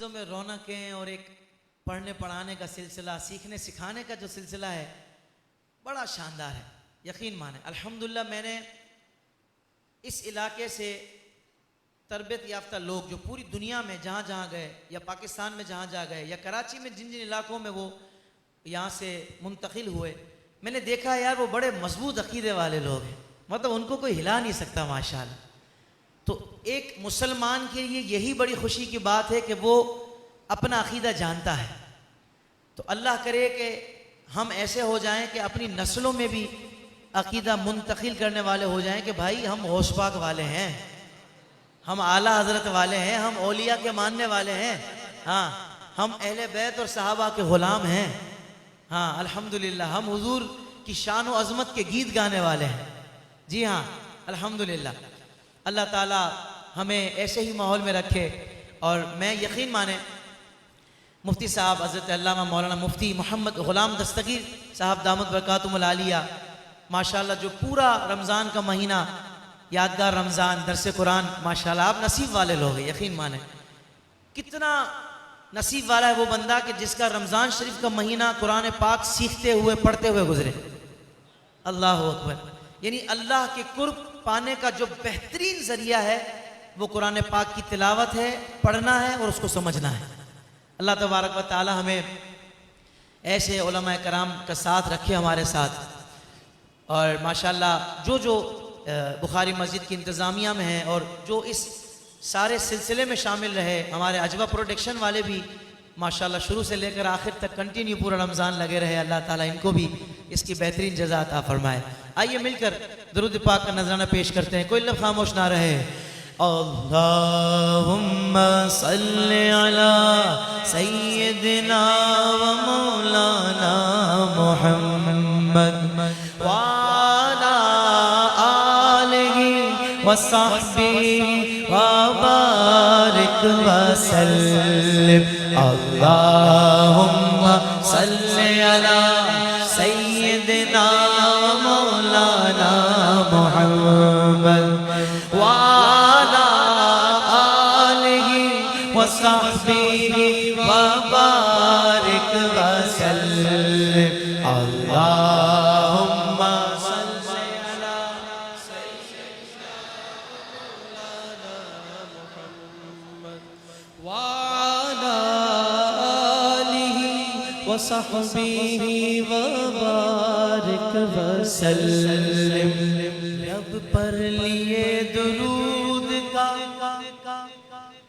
مسجدوں میں رونقیں اور ایک پڑھنے پڑھانے کا سلسلہ، سیکھنے سکھانے کا جو سلسلہ ہے بڑا شاندار ہے، یقین مانیں۔ الحمدللہ میں نے اس علاقے سے تربیت یافتہ لوگ جو پوری دنیا میں جہاں جہاں گئے، یا پاکستان میں جہاں جہاں گئے، یا کراچی میں جن جن علاقوں میں وہ یہاں سے منتقل ہوئے، میں نے دیکھا یار وہ بڑے مضبوط عقیدے والے لوگ ہیں، مطلب ان کو کوئی ہلا نہیں سکتا ماشاءاللہ۔ تو ایک مسلمان کے لیے یہی بڑی خوشی کی بات ہے کہ وہ اپنا عقیدہ جانتا ہے۔ تو اللہ کرے کہ ہم ایسے ہو جائیں کہ اپنی نسلوں میں بھی عقیدہ منتقل کرنے والے ہو جائیں کہ بھائی ہم غوث پاک والے ہیں، ہم اعلیٰ حضرت والے ہیں، ہم اولیاء کے ماننے والے ہیں، ہاں ہم اہل بیت اور صحابہ کے غلام ہیں، ہاں الحمدللہ ہم حضور کی شان و عظمت کے گیت گانے والے ہیں، جی ہاں الحمدللہ۔ اللہ تعالیٰ ہمیں ایسے ہی ماحول میں رکھے۔ اور میں یقین مانیں مفتی صاحب حضرت علامہ مولانا مفتی محمد غلام دستگیر صاحب دامت برکاتہم العالیہ ماشاءاللہ جو پورا رمضان کا مہینہ یادگار رمضان درس قرآن، ماشاءاللہ آپ نصیب والے لوگ ہیں، یقین مانیں کتنا نصیب والا ہے وہ بندہ کہ جس کا رمضان شریف کا مہینہ قرآن پاک سیکھتے ہوئے پڑھتے ہوئے گزرے۔ اللہ اکبر، یعنی اللہ کے قرب پانے کا جو بہترین ذریعہ ہے وہ قرآن پاک کی تلاوت ہے، پڑھنا ہے اور اس کو سمجھنا ہے۔ اللہ تبارک و تعالی ہمیں ایسے علماء کرام کا ساتھ رکھے ہمارے ساتھ، اور ماشاءاللہ جو بخاری مسجد کی انتظامیہ میں ہیں اور جو اس سارے سلسلے میں شامل رہے، ہمارے اجوا پروڈکشن والے بھی ماشاءاللہ شروع سے لے کر آخر تک کنٹینیو پورا رمضان لگے رہے، اللہ تعالیٰ ان کو بھی اس کی بہترین جزا عطا فرمائے۔ آئیے مل کر درود پاک کا نذرانہ پیش کرتے ہیں، کوئی لفظ خاموش نہ رہے۔ اللہم صلی علی سیدنا و مولانا محمد وعلی آلہ وصحبہ وبارک وسلم۔ اللہم صلی علی سیدنا و مولانا محمد وعلی آلہ وصحبہ وبارک وسلم۔ اللہم صلی علی سیدنا مولانا محمد وعلی آلہ وصحبہ وبارک وسلم۔ رب پر لیے درود کا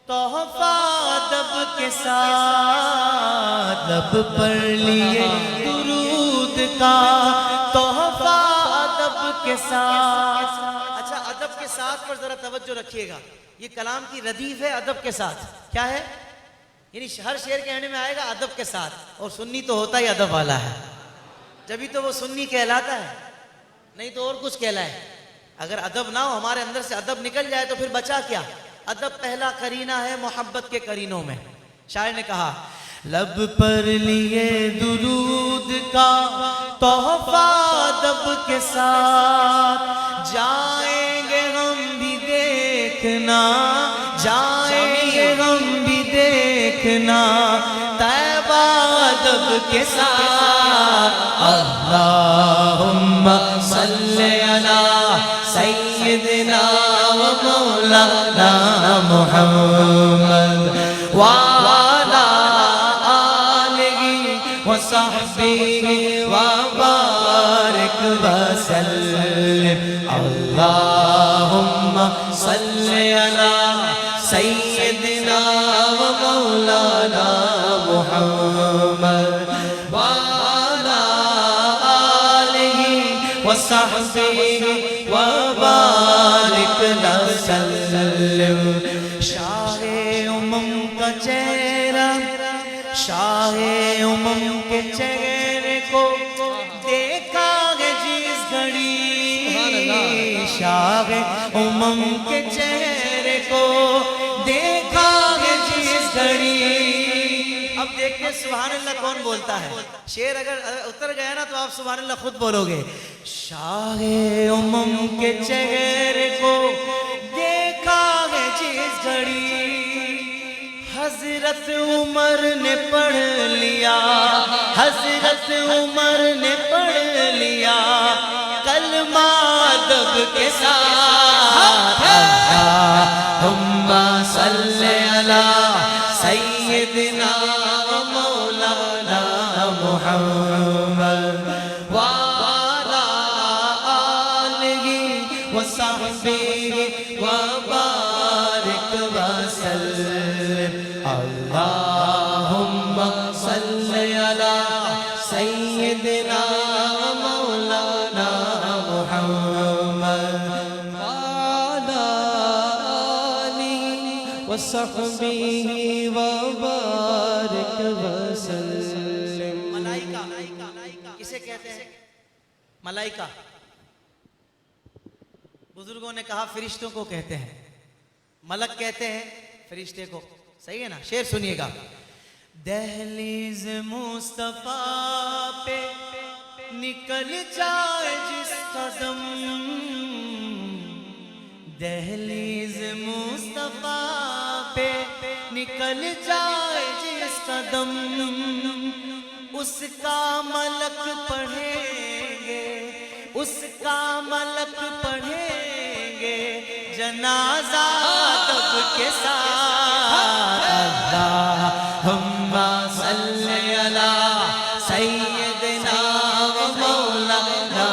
تحفہ ادب کے ساتھ، رب پر لیے درود کا تحفہ ادب کے ساتھ۔ اچھا ادب کے ساتھ پر ذرا توجہ رکھیے گا، یہ کلام کی ردیف ہے ادب کے ساتھ۔ کیا ہے؟ یعنی ہر شعر کہنے میں آئے گا ادب کے ساتھ، اور سنی تو ہوتا ہی ادب والا ہے، جبھی تو وہ سنی کہلاتا ہے، نہیں تو اور کچھ کہلائے۔ اگر ادب نہ ہو، ہمارے اندر سے ادب نکل جائے تو پھر بچا کیا؟ ادب پہلا قرینہ ہے محبت کے قرینوں میں۔ شاعر نے کہا لب پر لیے درود کا تحفہ ادب کے ساتھ، جائیں گے ہم بھی دیکھنا، جائیں گے ہم بھی دیکھنا طیبہ ادب کے ساتھ۔ اللہم صلی علی سیدنا و مولانا محمد وعلی آلہ وصحبہ وبارک وسلم۔ اللہم صلی علی سیدنا و مولانا محمد وعلی آلہ وصحبہ وبارک وسلم۔ شاہ امم کا چہرہ، شاہ امم کے چہرے کو دیکھا ہے جس گھڑی، شاہ امم کے چہرے کو دیکھا ہے جس گھڑی۔ اب دیکھتے سبحان اللہ کون بولتا ہے، شعر اگر اتر گیا نا تو آپ سبحان اللہ خود بولو گے۔ شاہ امم کے چہرے کو دیکھا ہے جس گھڑی، حضرت عمر نے پڑھ لیا، حضرت عمر نے پڑھ لیا کلمہ ادب کے ساتھ، اللہم صلی علی سیدنا و مولانا محمد وعلی آلہ وصحبہ وبارک وسلم، اللہم صلی علی سیدنا و مولانا محمد وعلی آلہ وصحبہ وبارک وسلم۔ ملائکہ کسے کہتے ہیں؟ ملائکہ بزرگوں نے کہا فرشتوں کو کہتے ہیں، ملک کہتے ہیں فرشتے کو، صحیح ہے نا؟ شعر سنیے گا۔ دہلیز مصطفیٰ پہ نکل جائے جس قدم، دہلیز مصطفیٰ پہ نکل جائے جس قدم، اس کا ملک پڑھیں گے، اس کا ملک پڑھیں گے جنازہ ادب کے ساتھ، اللہم صلی علی سیدنا و مولانا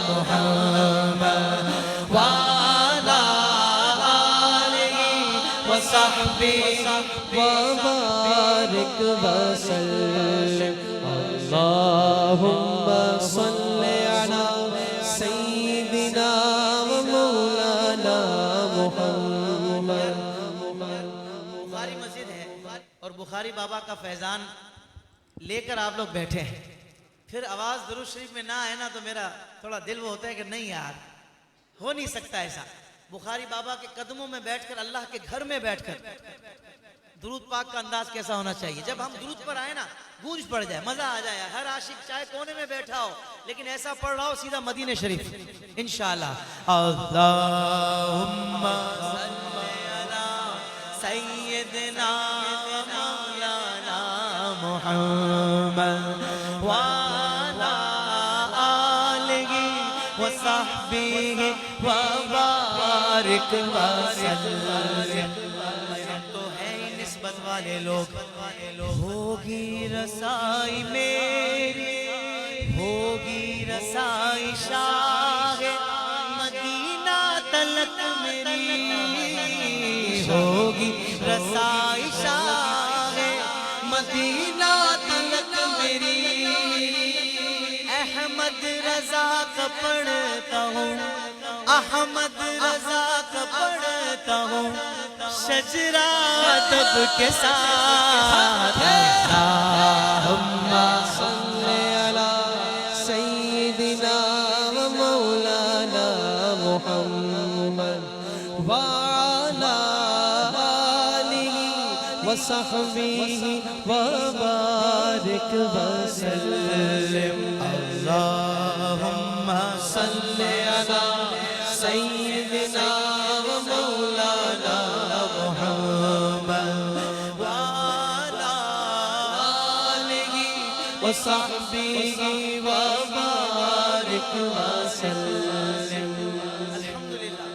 محمد وعلی آلہ وصحبہ وبارک وسلم، اللہم صلی علی سیدنا و مولانا محمد۔ بخاری مسجد ہے اور بخاری بابا کا فیضان لے کر آپ لوگ بیٹھے ہیں، پھر آواز درود شریف میں نہ آئے نا تو میرا تھوڑا دل وہ ہوتا ہے کہ نہیں یار ہو نہیں سکتا ایسا۔ بخاری بابا کے قدموں میں بیٹھ کر، اللہ کے گھر میں بیٹھ کر درود پاک کا انداز کیسا ہونا چاہیے؟ جب ہم درود پر آئے نا گونج پڑ جائے، مزہ آ جائے، ہر عاشق چاہے کونے میں بیٹھا ہو لیکن ایسا پڑھ رہا ہو سیدھا مدینہ شریف انشاءاللہ۔ اللہم صلی علی سیدنا و مولانا محمد وعلی آلہ وصحبہ وبارک وسلم۔ تو ہے نسبت والے لوگ، ہوگی رسائی میری، ہوگی رسائی شاہ مدینہ تلک میری، ہوگی رسائی شاہ مدینہ تلک میری، احمد رضا کا پڑھتا ہوں، احمد رضا کا پڑھتا ہوں شجرہ ادب کے ساتھ، اللہم صلی علی سیدنا و مولانا محمد وعلی آلہ وصحبہ وبارک وسلم، اللہم صلی علی سیدنا و مولانا محمد وعلی آلہ وصحبہ وبارک وسلم۔ الحمدللہ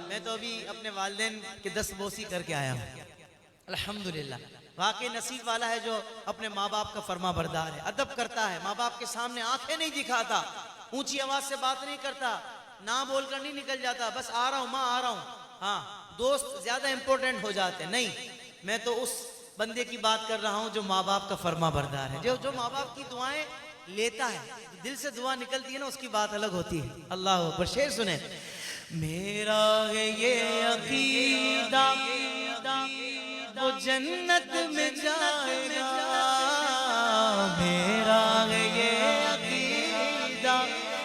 میں تو ابھی اپنے والدین کے دست بوسی کر کے آیا ہوں، الحمدللہ۔ واقعی نصیب والا ہے جو اپنے ماں باپ کا فرما بردار ہے، ادب کرتا ہے، ماں باپ کے سامنے آنکھیں نہیں دکھاتا، اونچی آواز سے بات نہیں کرتا، نہ بول کر نہیں نکل جاتا، بس آ رہا ہوں ماں آ رہا ہوں۔ ہاں دوست زیادہ امپورٹنٹ ہو جاتے ہیں، نہیں، میں تو اس بندے کی بات کر رہا ہوں جو ماں باپ کا فرما بردار ہے، جو ماں باپ کی دعائیں لیتا ہے، دل سے دعا نکلتی ہے نا، اس کی بات الگ ہوتی ہے۔ اللہ اکبر۔ شعر سنیں۔ میرا ہے یہ عقیدہ وہ جنت میں جائے گا، میرا ہے یہ عقیدہ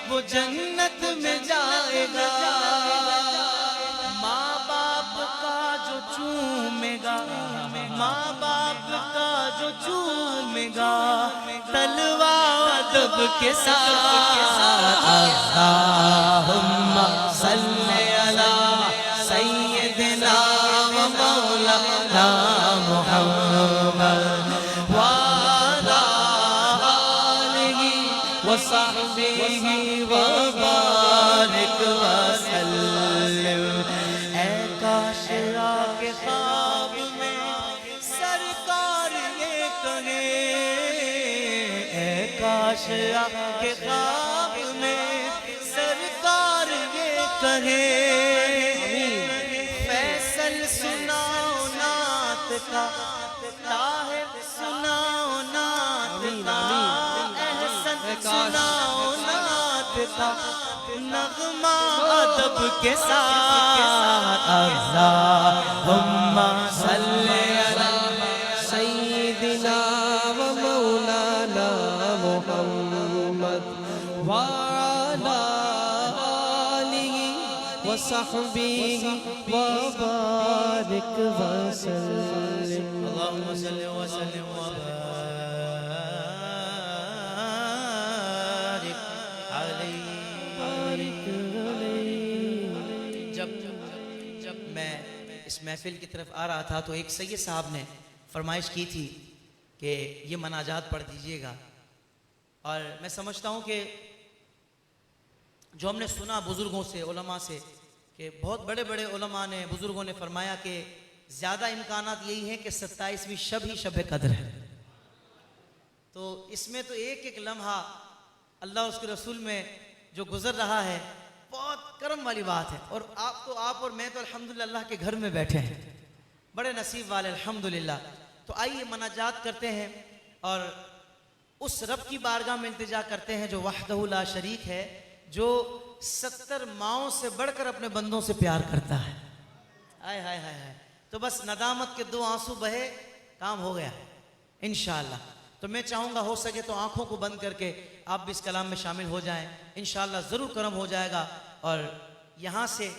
وہ جنت میں جائے گا، ماں باپ کا جو چومے گا، ماں باپ کا جو چومے گا تلوہ ادب کے ساتھ، اللہم صلی علی سیدنا و مولانا محمد کہیں اے کاش آ کے خواب میں سرکار یہ کہیں فیصل سناؤ نعت کا طاہر سناؤ نعت کا احسن سناؤ نعت کا نغمہ ادب کے ساتھ اللہم صلی علی سیدنا و مولانا محمد وعلا آلہ و صحبہ وبارک وسلم اللہم صلی وسلم وبارک علیہ جب میں اس محفل کی طرف آ رہا تھا تو ایک سید صاحب نے فرمائش کی تھی کہ یہ مناجات پڑھ دیجئے گا، اور میں سمجھتا ہوں کہ جو ہم نے سنا بزرگوں سے علماء سے کہ بہت بڑے بڑے علماء نے بزرگوں نے فرمایا کہ زیادہ امکانات یہی ہیں کہ 27ویں شب ہی شب قدر ہے، تو اس میں تو ایک ایک لمحہ اللہ اور اس کے رسول میں جو گزر رہا ہے بہت کرم والی بات ہے، اور آپ اور میں تو الحمدللہ اللہ کے گھر میں بیٹھے ہیں، بڑے نصیب والے الحمدللہ۔ تو آئیے مناجات کرتے ہیں اور اس رب کی بارگاہ میں التجا کرتے ہیں جو وحدہ لا شریک ہے، جو 70 ماؤں سے بڑھ کر اپنے بندوں سے پیار کرتا ہے۔ ہائے ہائے ہائے ہائے، تو بس ندامت کے 2 آنسو بہے، کام ہو گیا انشاءاللہ۔ تو میں چاہوں گا ہو سکے تو آنکھوں کو بند کر کے آپ بھی اس کلام میں شامل ہو جائیں، انشاءاللہ ضرور کرم ہو جائے گا، اور یہاں سے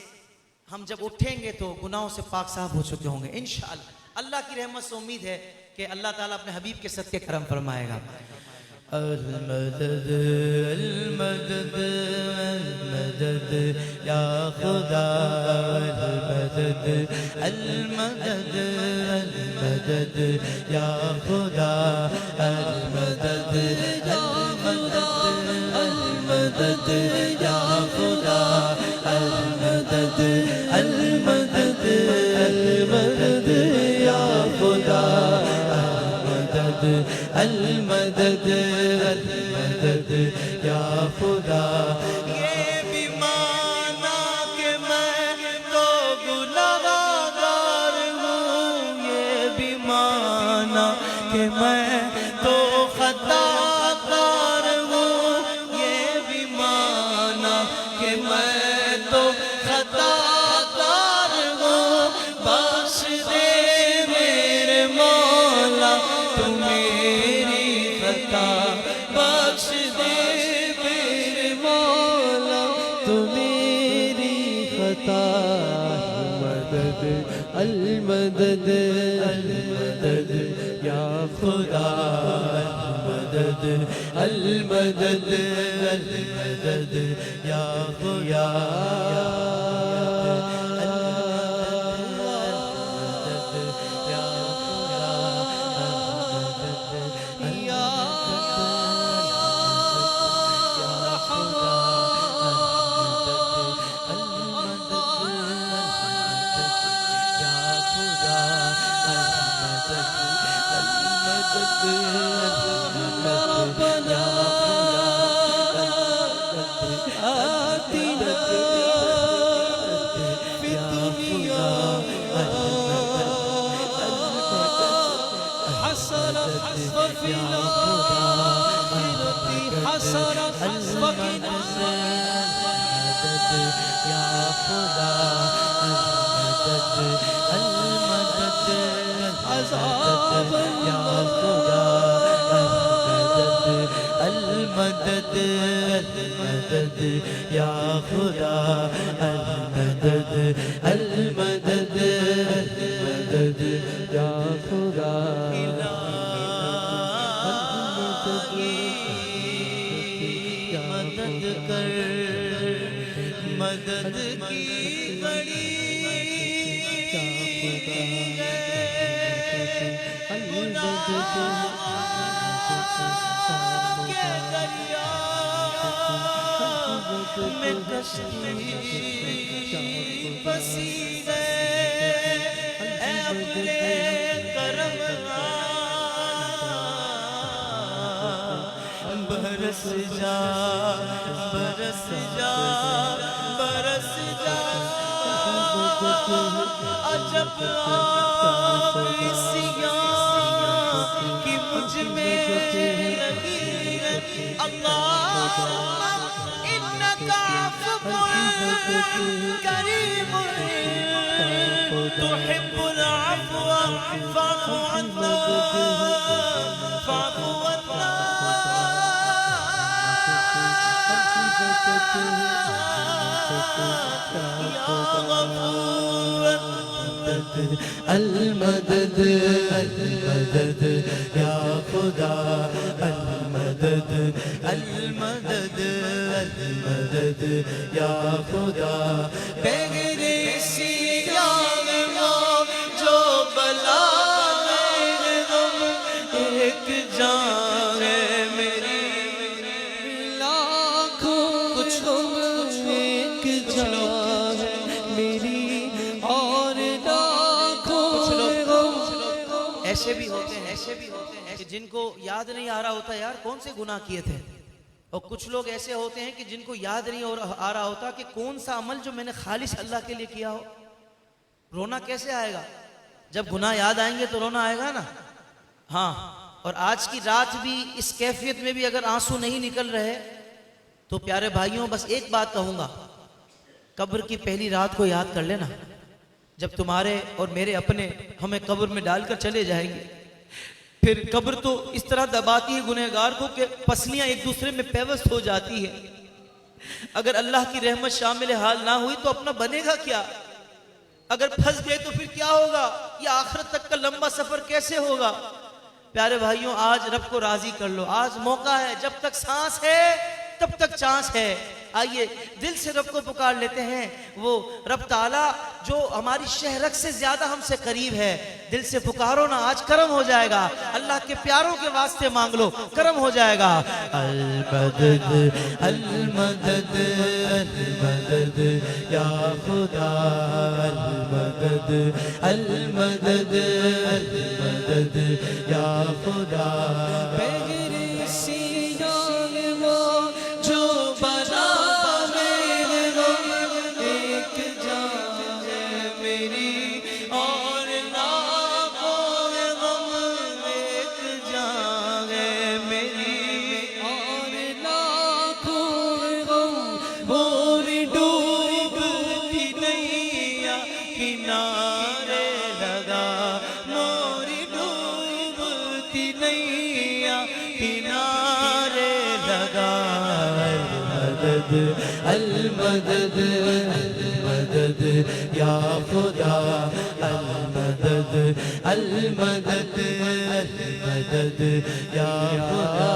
ہم جب اٹھیں گے تو گناہوں سے پاک صاف ہو چکے ہوں گے انشاءاللہ۔ اللہ کی رحمت سے امید ہے کہ اللہ تعالیٰ اپنے حبیب کے صدقے کرم فرمائے گا۔ المدد المدد المدد یا خدا المدد المدد المدد یا خدا المدد المدد یا خدا المدد المدد المدد یا خدا المدد المدد یا خدا۔ یہ بھی مانا کہ میں تو گناہگار ہوں، یہ بھی مانا کہ میں تو خطا کار ہوں، یہ بھی مانا کہ میں تو خطا کار ہوں، بخش دے میرے مولا تو میری خطا، بخش دے میرے مولا تو میری خطا۔ مدد المدد المدد یا خدا المدد المدد المدد یا خدا المدد المدد یا خدا المدد المدد المدد یا خدا مدد کر مدد کی بڑی میں کشتی پسی گئے اے اپنے کرم برس جا برس جا برس جا عجب آسیاں کی مجھ میں لگی اللہم انکا عفو کریم تحب العفو فاعف عنا فاعف عنا یا غفور المدد المدد یا خدا المدد المدد المدد یا خدا بغیر سیاہ جو بلا ایک جان ہے میری لاکھوں کچھ ایک جان ہے میری اور لاکھوں ایسے بھی ہوتے ہیں کہ جن کو یاد نہیں آ رہا ہوتا یار کون سے گناہ کیے تھے، اور کچھ لوگ ایسے ہوتے ہیں کہ جن کو یاد نہیں آ رہا ہوتا کہ کون سا عمل جو میں نے خالص اللہ کے لیے کیا ہو۔ رونا کیسے آئے گا؟ جب گناہ یاد آئیں گے تو رونا آئے گا نا۔ ہاں، اور آج کی رات بھی اس کیفیت میں بھی اگر آنسو نہیں نکل رہے تو پیارے بھائیوں بس ایک بات کہوں گا، قبر کی پہلی رات کو یاد کر لینا، جب تمہارے اور میرے اپنے ہمیں قبر میں ڈال کر چلے جائیں گے، پھر قبر تو اس طرح دباتی ہے گنہگار کو کہ پسلیاں ایک دوسرے میں پیوست ہو جاتی ہے۔ اگر اللہ کی رحمت شامل حال نہ ہوئی تو اپنا بنے گا کیا؟ اگر پھنس گئے تو پھر کیا ہوگا؟ یہ آخرت تک کا لمبا سفر کیسے ہوگا؟ پیارے بھائیوں آج رب کو راضی کر لو، آج موقع ہے، جب تک سانس ہے تب تک چانس ہے۔ آئیے دل سے رب کو پکار لیتے ہیں، وہ رب تعالیٰ جو ہماری شہرک سے زیادہ ہم سے قریب ہے، دل سے پکارو نا، آج کرم ہو جائے گا، اللہ کے پیاروں کے واسطے مانگ لو، کرم ہو جائے گا۔ المدد المدد المدد یا خدا المدد المدد المدد یا خدا بغیر سیاہ وہ جو بنا میرے غم ایک جان ہے میری اور لاکھوں غم ایک جان ہے میری اور لاکھوں غم موری ڈوبتی نیا کنارے لگا موری ڈوبتی نیا کنارے لگا المدد المدد یا خدا المدد المدد المدد یا خدا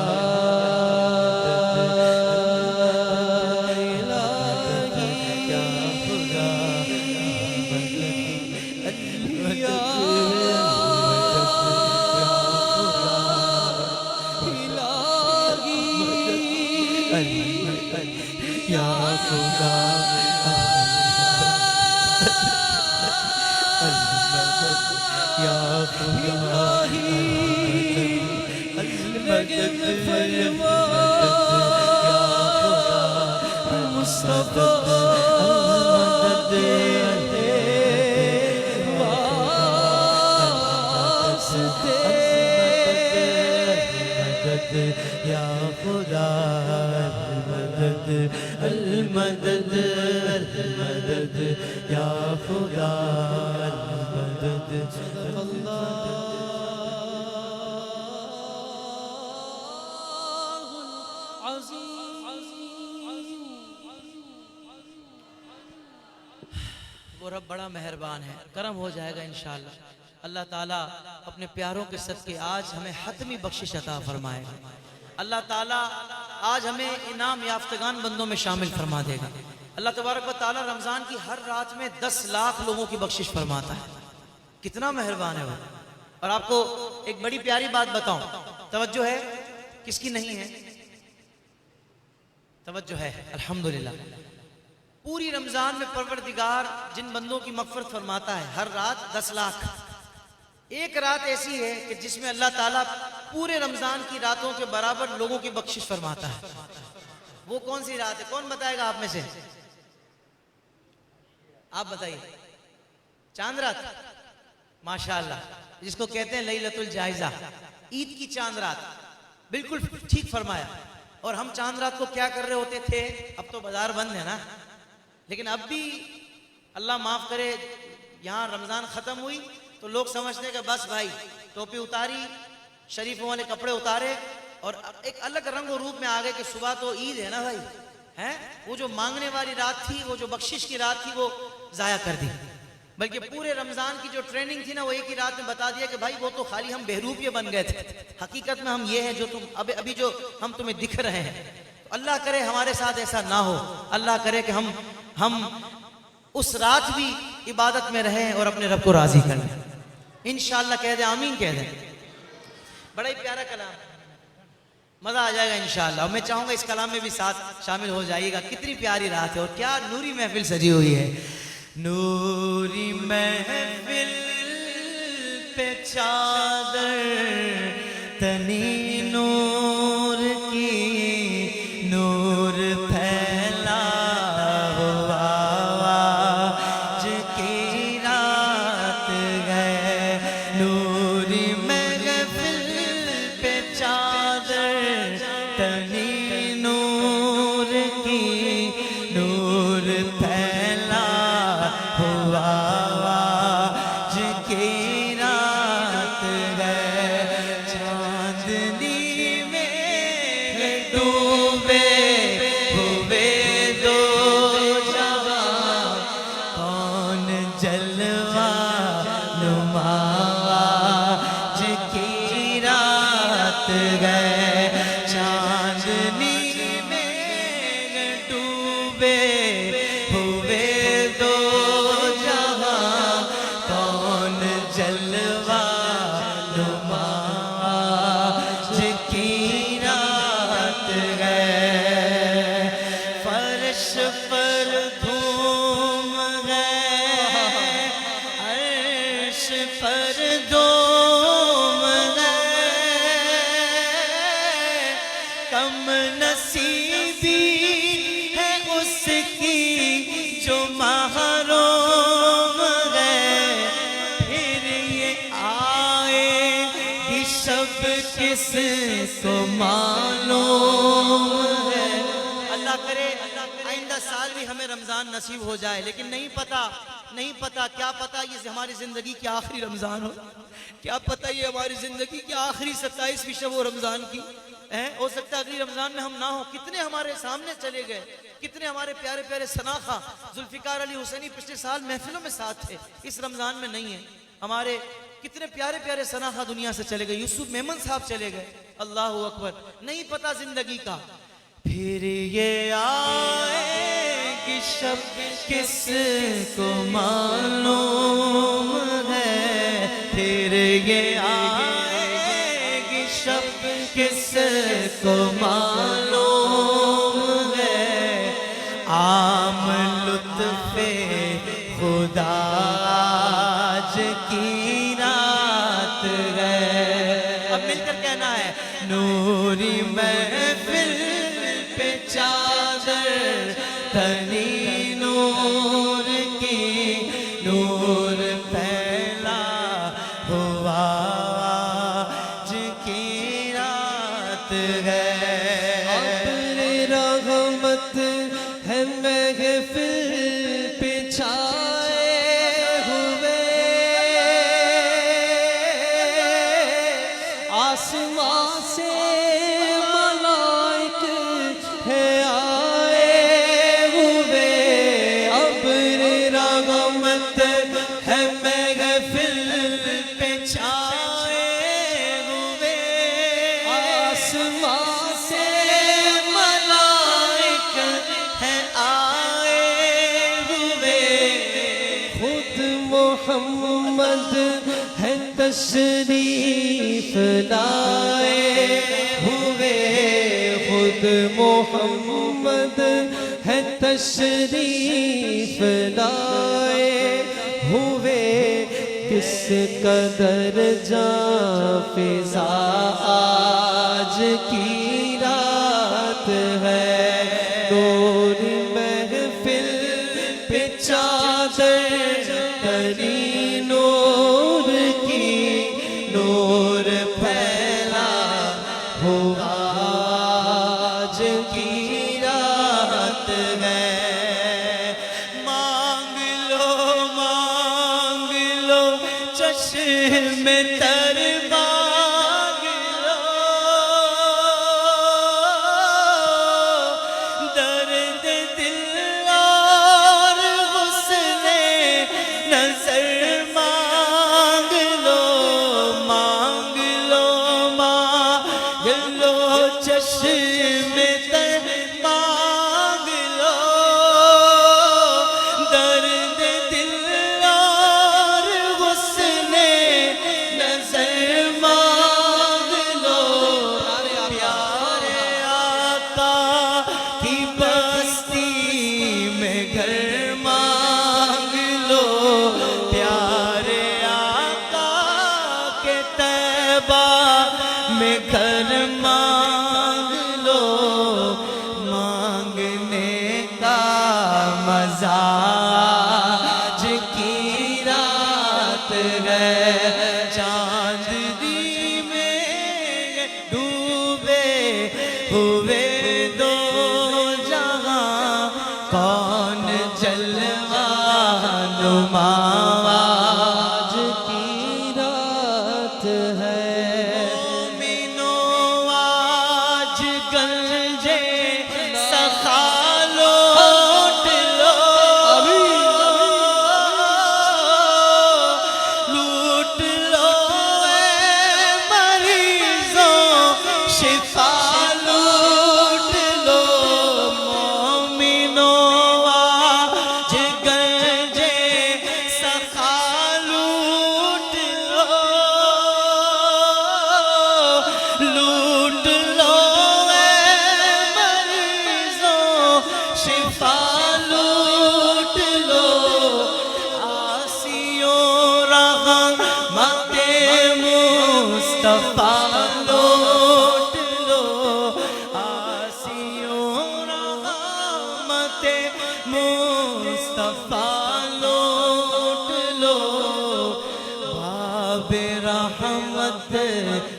الہی یا خدا یا خدا یا خدا المدد فرما مصطفیٰ یا خدا المدد المدد المدد یا خدا المدد وہ رب بڑا مہربان ہے، کرم ہو جائے گا انشاءاللہ۔ اللہ تعالیٰ اپنے پیاروں کے صدقے آج ہمیں حتمی بخشش عطا فرمائے گا۔ اللہ تعالیٰ آج ہمیں انعام یافتگان بندوں میں شامل فرما دے گا۔ اللہ تبارک و تعالیٰ رمضان کی ہر رات میں 10 لاکھ لوگوں کی بخشش فرماتا ہے، کتنا مہربان ہے وہ۔ اور آپ کو ایک بڑی پیاری بات بتاؤں، توجہ ہے؟ کس کی نہیں ہے؟ توجہ ہے الحمدللہ۔ پوری رمضان میں پروردگار جن بندوں کی مغفرت فرماتا ہے ہر رات 10 لاکھ، ایک رات ایسی ہے کہ جس میں اللہ تعالیٰ پورے رمضان کی راتوں کے برابر لوگوں کی بخشش فرماتا ہے. وہ کون سی رات ہے؟ کون بتائے گا آپ میں سے؟ آپ بتائیے. چاند رات، ماشاءاللہ، جس کو کہتے ہیں لیلۃ الجائزہ، عید کی چاند رات. بالکل ٹھیک فرمایا. اور ہم چاند رات کو کیا کر رہے ہوتے تھے؟ اب تو بازار بند ہے نا، لیکن اب بھی اللہ معاف کرے، یہاں رمضان ختم ہوئی تو لوگ سمجھتے ہیں کہ بس بھائی ٹوپی اتاری، شریفوں والے کپڑے اتارے اور ایک الگ رنگ و روپ میں آ گئے کہ صبح تو عید ہے نا بھائی، ہیں وہ جو مانگنے والی رات تھی، وہ جو بخشش کی رات تھی، وہ ضائع کر دی. بلکہ پورے رمضان کی جو ٹریننگ تھی نا، وہ ایک ہی رات میں بتا دیا کہ بھائی وہ تو خالی ہم بہروپیے بن گئے تھے، حقیقت میں ہم یہ ہیں جو تم ابھی جو ہم تمہیں دکھ رہے ہیں. اللہ کرے ہمارے ساتھ ایسا نہ ہو. اللہ کرے کہ ہم اس رات بھی عبادت میں رہیں اور اپنے رب کو راضی کر لیں. انشاءاللہ کہہ دیں آمین کہہ دیں. بڑا ہی پیارا کلام، مزہ آ جائے گا انشاءاللہ. اور میں چاہوں گا اس کلام میں بھی ساتھ شامل ہو جائیے گا. کتنی پیاری رات ہے اور کیا نوری محفل سجی ہوئی ہے. نوری محفل پہ چادر تنی نور کی، نور پھیلا ہوا آج کی رات ہے. نوری محفل پہ چادر تنی نور کی، نور پھیلا ہوا آج کی رات ہے. چاندنی میں ڈوبے ہوئے دو جہاں، کون جلوہ نما آج کی رات ہے. چاندنی میں ڈوبے ہوئے دو جہاں، کون جلوہ نما آج کی رات ہے. فرش پر دھوم ہے، عرش پر دوم ہے، کم نصیبی ہے اس کی جو محروم ہے. پھر یہ آئے گی شب کس کو معلوم ہے. اللہ کرے آئندہ سال بھی ہمیں رمضان نصیب ہو جائے، لیکن نہیں پتا کیا پتا یہ ہماری زندگی کی آخری رمضان ہو، کیا پتا یہ ہماری زندگی کی آخری 27ویں شب و رمضان کی ہے. ہو سکتا ہے اگلی رمضان میں ہم نہ ہوں. کتنے ہمارے سامنے چلے گئے، کتنے ہمارے پیارے پیارے سناخہ ذوالفقار علی حسینی پچھلے سال محفلوں میں ساتھ تھے، اس رمضان میں نہیں ہیں. ہمارے کتنے پیارے پیارے سناخہ دنیا سے چلے گئے. یوسف میمن صاحب چلے گئے. اللہ اکبر. نہیں پتا زندگی کا. پھر یہ آئے گی شب کس کو معلوم ہے. پھر یہ آئے گی شب کس کو معلوم ہے. عام لطف خدا آج کی رات ہے. اب مل کر کہنا ہے نوری محفل پہ چادر تنی نور کی، نور پھیلا ہوا آج کی رات ہے. ابر رحمت ہے محفل پہ چھائے ہوئے، آسمان سے ملائک ہے آئے ہوئے. ابر رحمت ہے محفل پہ چھائے ہوئے، آسمان سے ملائک ہے آئے ہوئے. خود محمد ہے تشریف لائے ہوئے. خود محمد ہے تشریف لائے ہوئے. کس کس قدر جاں فضا آج کی رات ہے، نور محفل پہ چادر تری نور کی، نور پھیلا ہوا آج کی رات ہے۔ مانگ لو چشم تر مانگ لو، درد دل اور حسن نظر مانگ لو چشم تر مانگ لو، درد دل اور حسن نظر مانگ لو، پیارے آقا کی بستی میں گھر مانگ لو، پیارے آقا کے طیبہ میں گھر مانگ لو، مانگنے کا مزہ آج کی رات ہے، چاندنی میں ڈوبے ہوئے دو جہاں، کون جلوہ نما آج کی رات ہے۔ مومنوں آج گنجے سخا لوٹ لو، لوٹ لو اے مریضوں شفا لوٹ لو، مومنوں آج گنجے سخا لوٹ لو، لوٹ لو اے مریضوں شفا لوٹ لو، آسیوں رحمت مصطفیٰ لوٹ لو، آسیوں رحمت مصطفیٰ لوٹ لو، باب رحمت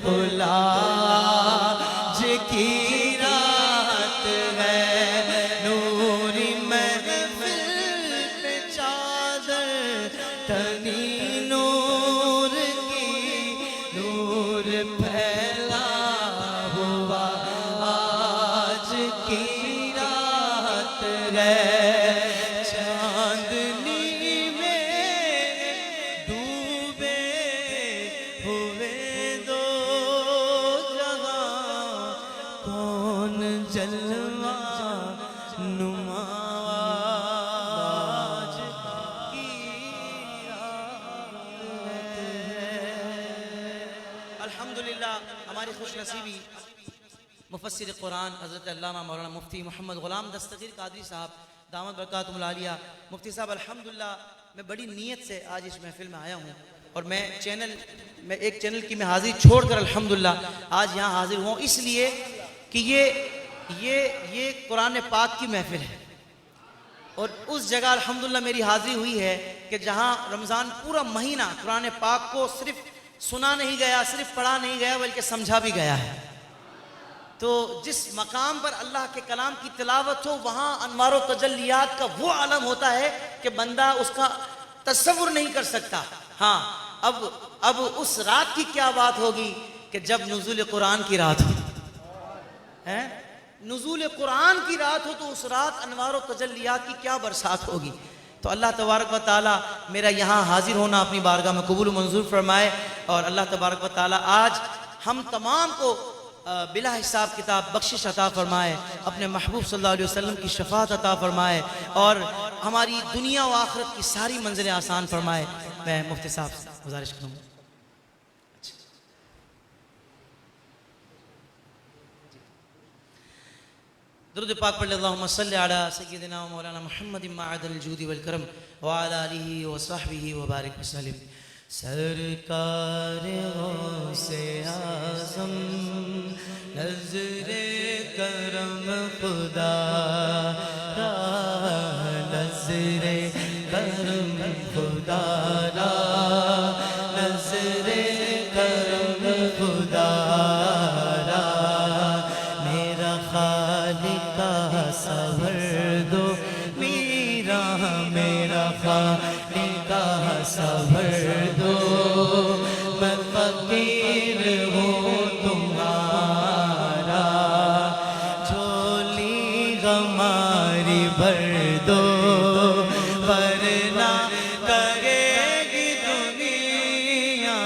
علاج کی رات ہے، نور محفل پہ چادر تنی نور کی، نور پھیلا ہوا آج کی رات ہے، چاندنی میں ڈوبے ہوئے دو جہاں، کون جلوہ نما آج کی رات ہے۔ الحمدللہ ہماری خوش نصیبی مفسر قرآن حضرت علامہ مولانا مفتی محمد غلام دستگیر قادری صاحب دامت برکاتہم العالیہ۔ مفتی صاحب الحمدللہ میں بڑی نیت سے آج اس محفل میں آیا ہوں، اور میں ایک چینل کی میں حاضری چھوڑ کر الحمدللہ آج یہاں حاضر ہوں، اس لیے کہ یہ قرآن پاک کی محفل ہے، اور اس جگہ الحمدللہ میری حاضری ہوئی ہے کہ جہاں رمضان پورا مہینہ قرآن پاک کو صرف سنا نہیں گیا، صرف پڑھا نہیں گیا، بلکہ سمجھا بھی گیا ہے۔ تو جس مقام پر اللہ کے کلام کی تلاوت ہو، وہاں انوار و تجلیات کا وہ عالم ہوتا ہے کہ بندہ اس کا تصور نہیں کر سکتا۔ ہاں اب اس رات کی کیا بات ہوگی کہ جب نزول قرآن کی رات ہو، نزول قرآن کی رات ہو، تو اس رات انوار و تجلیات کی کیا برسات ہوگی۔ تو اللہ تبارک و تعالی میرا یہاں حاضر ہونا اپنی بارگاہ میں قبول و منظور فرمائے، اور اللہ تبارک و تعالی آج ہم تمام کو بلا حساب کتاب بخشش عطا فرمائے، اپنے محبوب صلی اللہ علیہ وسلم کی شفاعت عطا فرمائے، اور ہماری دنیا و آخرت کی ساری منزلیں آسان فرمائے۔ میں مفتی صاحب سے گزارش کروں گا۔ درود پاک پڑھ لیں، اللہم صلی علی سیدنا و مولانا محمد معدن الجود والکرم وعلی آلہ وصحبہ وبارک وسلم۔ سرکار غوث اعظم نظر کرم خدا را، نظر کرم خدا را، نظر کرم خدا را، میرا خالق صبر دو میرا، میرا خالق صبر دو، میں فقیر ہوں تمہارا، جھولی ہماری بھر دو، ورنہ کرے گی دنیا،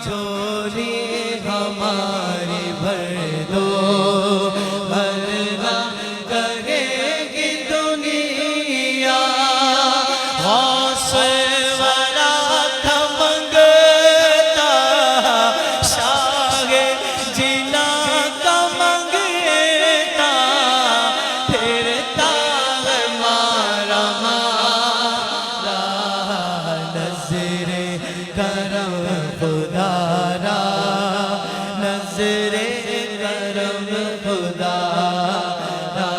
جھولی ہماری بھر دو، ورنہ کرے گی دنیا، غوث ورا تھا منگتا، شاہ جنا کا منگتا، پھرتا ہے مارا مارا، نظر کرم خدا را، نظر کرم خدا را،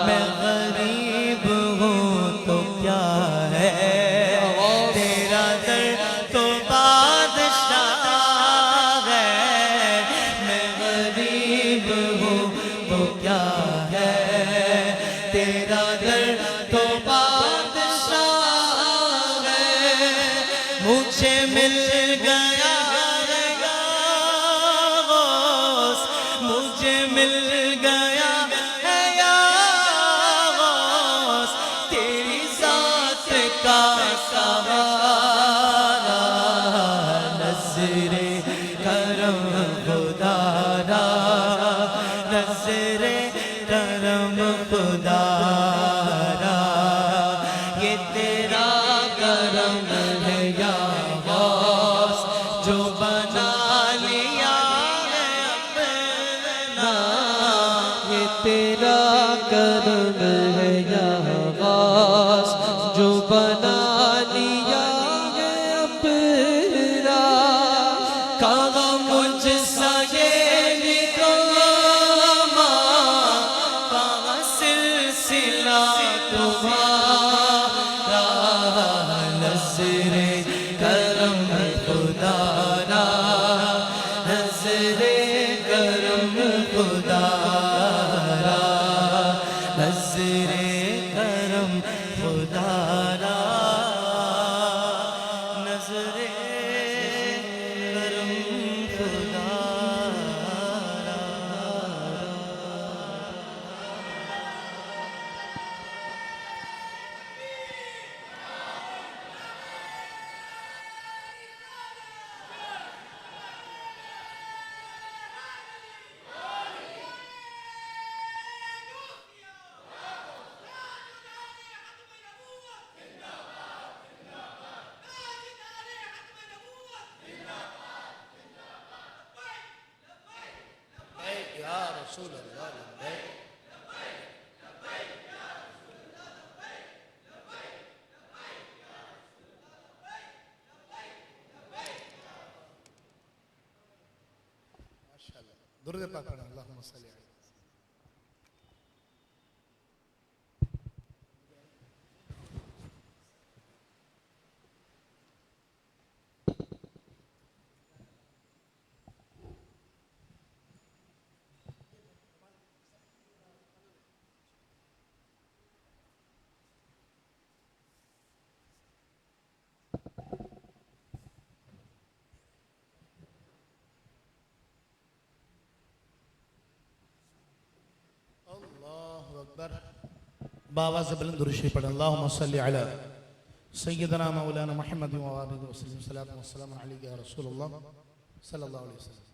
میں غریب ہوں تو کیا ہے، تیرا در تو بادشاہ ہے، میں غریب ہوں تو کیا ہے، تیرا در تو بادشاہ ہے، مجھے مل گیا ہے یا غوث، مجھے مل گیا ہے یا غوث، تیری ذات کا سہارا، نظر کرم خدا را، نظر کرم خدا را، یہ تیرا کرم ہے یا غوث، جو بنا لیا ہے اپنا، یہ تیرا کرم ہے یا غوث، جو بنا لیا ہے اپنا، کہاں مجھ سا یہ نکام، کہاں سلسلہ تمہارا، نظر کرم خدا را، نظر کرم خدا را، نظر کرم خدا را، نظر کرم خدا را۔ یا رسول اللہ لبیک۔ درود پاک پڑھیں، اللہم صلی علیہ۔ اللہ اکبر۔ بآواز بلند درود شریف پڑھیں، اللہم صلی علی سیدنا مولانا محمد و آلہ وسلم، صلاۃ و سلام علیک یا رسول اللہ صلی اللہ علیہ وسلم۔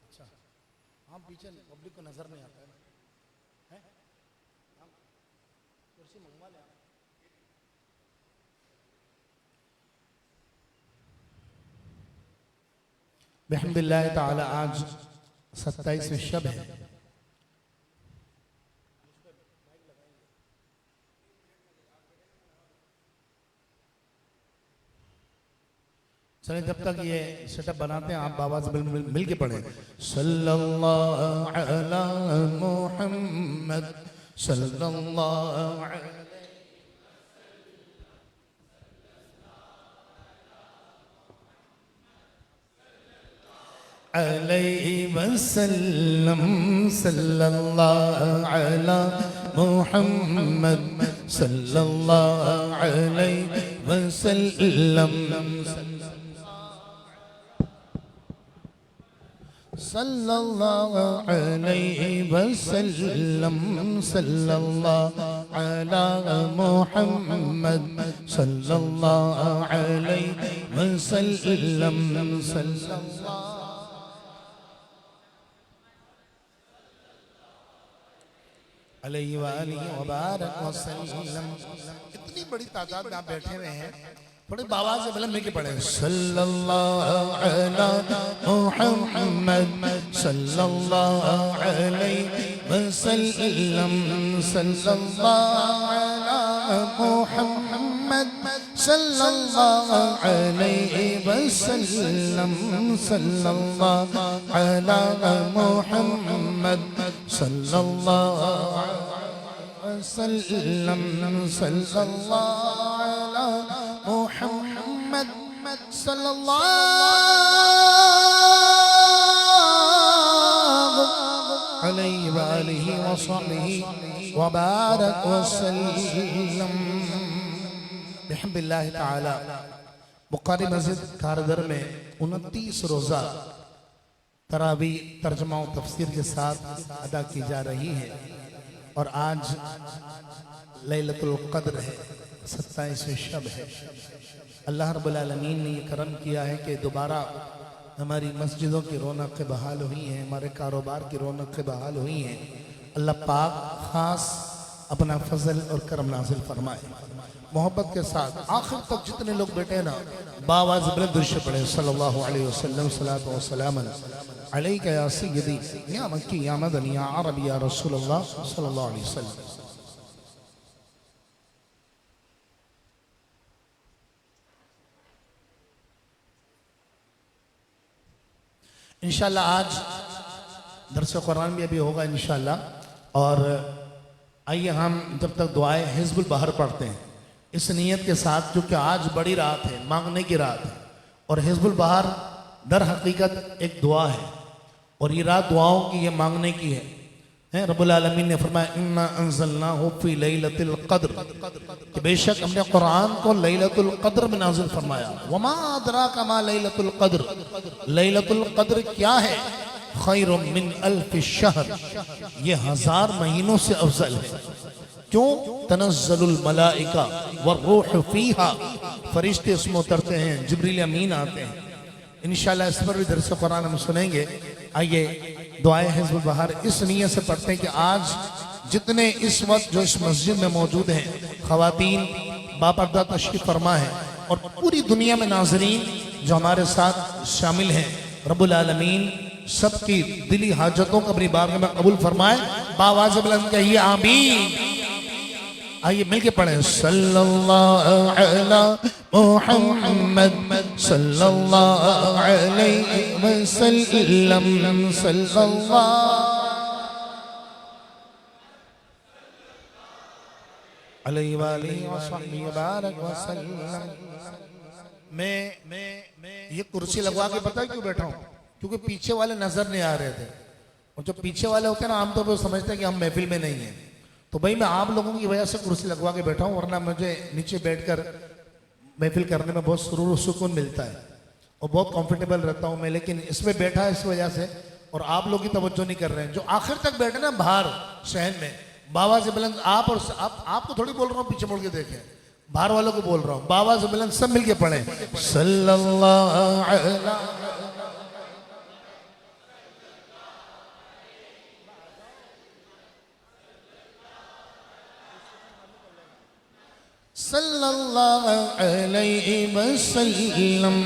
اچھا ہم پیچھے پبلک کو نظر نہیں آتا ہے نا، کرسی منگوا لیں آپ۔ بحمد اللہ تعالی آج 27ویں شب ہے، چلیں جب تک یہ سیٹ اپ بناتے ہیں آپ بابا سے مل کے پڑھیں صلی اللہ علی محمد صلی اللہ علیہ وسلم صلی اللہ علی محمد صلی اللہ علیہ وسلم صلی اللہ علیہ وسلم صلی اللہ علی محمد صلی اللہ علیہ وسلم صلی اللہ علیہ وآلہ وبارک وسلم. اتنی بڑی تعداد میں آپ بیٹھے ہوئے ہیں تھوڑے بابا سے بلند مل کے پڑھیں صلی اللہ علی محمد صلی اللہ علیہ وسلم صلی اللہ علی محمد صلی اللہ علیہ وسلم صلی اللہ علی محمد صلی اللہ وسلم صلی اللہ علی محمد صلی اللہ علیہ وآلہ وصحبہ وبارک وسلم. بحمد اللہ تعالی بخاری مسجد کاردر میں 29 روزہ تراویح ترجمہ و تفسیر کے ساتھ ادا کی جا رہی ہے اور آج لیلۃ القدر ہے 27ویں شب ہے. اللہ رب العالمین نے یہ کرم کیا ہے کہ دوبارہ ہماری مسجدوں کی رونقیں بحال ہوئی ہیں, ہمارے کاروبار کی رونقیں بحال ہوئی ہیں. اللہ پاک خاص اپنا فضل اور کرم نازل فرمائے. محبت کے ساتھ آخر تک جتنے لوگ بیٹھے نا باواز بلند درود پڑھیں صلی اللہ علیہ وسلم صلاۃ و سلام علیک یا سیدی یا مکی یا مدنی یا عربی یا رسول اللہ صلی اللہ علیہ وسلم. انشاءاللہ آج درس قرآن بھی ابھی ہوگا انشاءاللہ. اور آئیے ہم جب تک دعائیں حزب البحر پڑھتے ہیں اس نیت کے ساتھ کیونکہ آج بڑی رات ہے, مانگنے کی رات ہے اور حزب البحر در حقیقت ایک دعا ہے اور یہ رات دعاؤں کی یہ مانگنے کی ہے. رب العالمین نے فرمایا اِنَّا أَنزَلْنَاهُ فِي لَيْلَةِ الْقَدْرِ کہ بے شک ہم نے قرآن کو لیلۃ القدر میں نازل فرمایا. وَمَا أَدْرَاكَ مَا لَيْلَةُ الْقَدْرِ لیلۃ القدر کیا ہے؟ خیر من الف الشہر یہ 1000 مہینوں سے افضل ہے. کیوں؟ تنزل الملائکہ والروح فیہا فرشتے اس میں اترتے ہیں, جبریل امین آتے ہیں. انشاءاللہ اس پر بھی درس قرآن ہم سنیں گے. آئیے دعائے حزب البحر اس نیت سے پڑھتے ہیں کہ آج جتنے اس وقت جو اس مسجد میں موجود ہیں خواتین باپردہ تشریف فرما ہے اور پوری دنیا میں ناظرین جو ہمارے ساتھ شامل ہیں, رب العالمین سب کی دلی حاجتوں کو اپنی بارگاہ میں قبول فرمائے. باواز بلند کہیے آمین. آئیے مل کے پڑھیں صلی اللہ علی محمد صلی اللہ علیہ وسلم صلی اللہ علیہ وآلہ وصحبہ وبارک وسلم. میں یہ کرسی لگوا کے پتہ کیوں بیٹھا ہوں؟ کیونکہ پیچھے والے نظر نہیں آ رہے تھے اور جو پیچھے والے ہوتے ہیں نا عام طور پہ سمجھتے ہیں کہ ہم محفل میں نہیں ہیں. تو بھائی میں آپ لوگوں کی وجہ سے کرسی لگوا کے بیٹھا ہوں, ورنہ مجھے نیچے بیٹھ کر محفل کرنے میں بہت سرور و سکون ملتا ہے اور بہت کمفرٹیبل رہتا ہوں میں. لیکن اس میں بیٹھا اس وجہ سے اور آپ لوگ کی توجہ نہیں کر رہے ہیں جو آخر تک بیٹھے نا باہر شہر میں بابا سے بلند. آپ اور آپ کو تھوڑی بول رہا ہوں, پیچھے مڑ کے دیکھیں, باہر والوں کو بول رہا ہوں. بابا سے بلند سب مل کے پڑھیں صلی اللہ علیہ صلی اللہ علیہ وسلم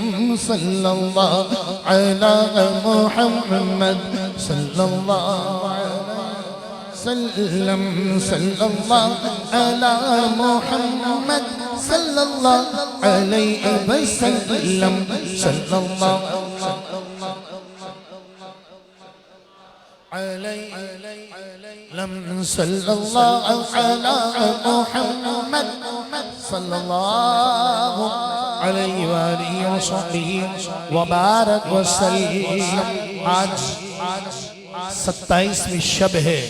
صلی اللہ علی محمد صلی اللہ علیہ وسلم صلی اللہ علی محمد صلی اللہ علیہ وسلم صلی اللہ صلی اللہ علی محمد صلی اللہ علیہ وآلہ وصحبہ وبارک وسلم. آج 27ویں شب ہے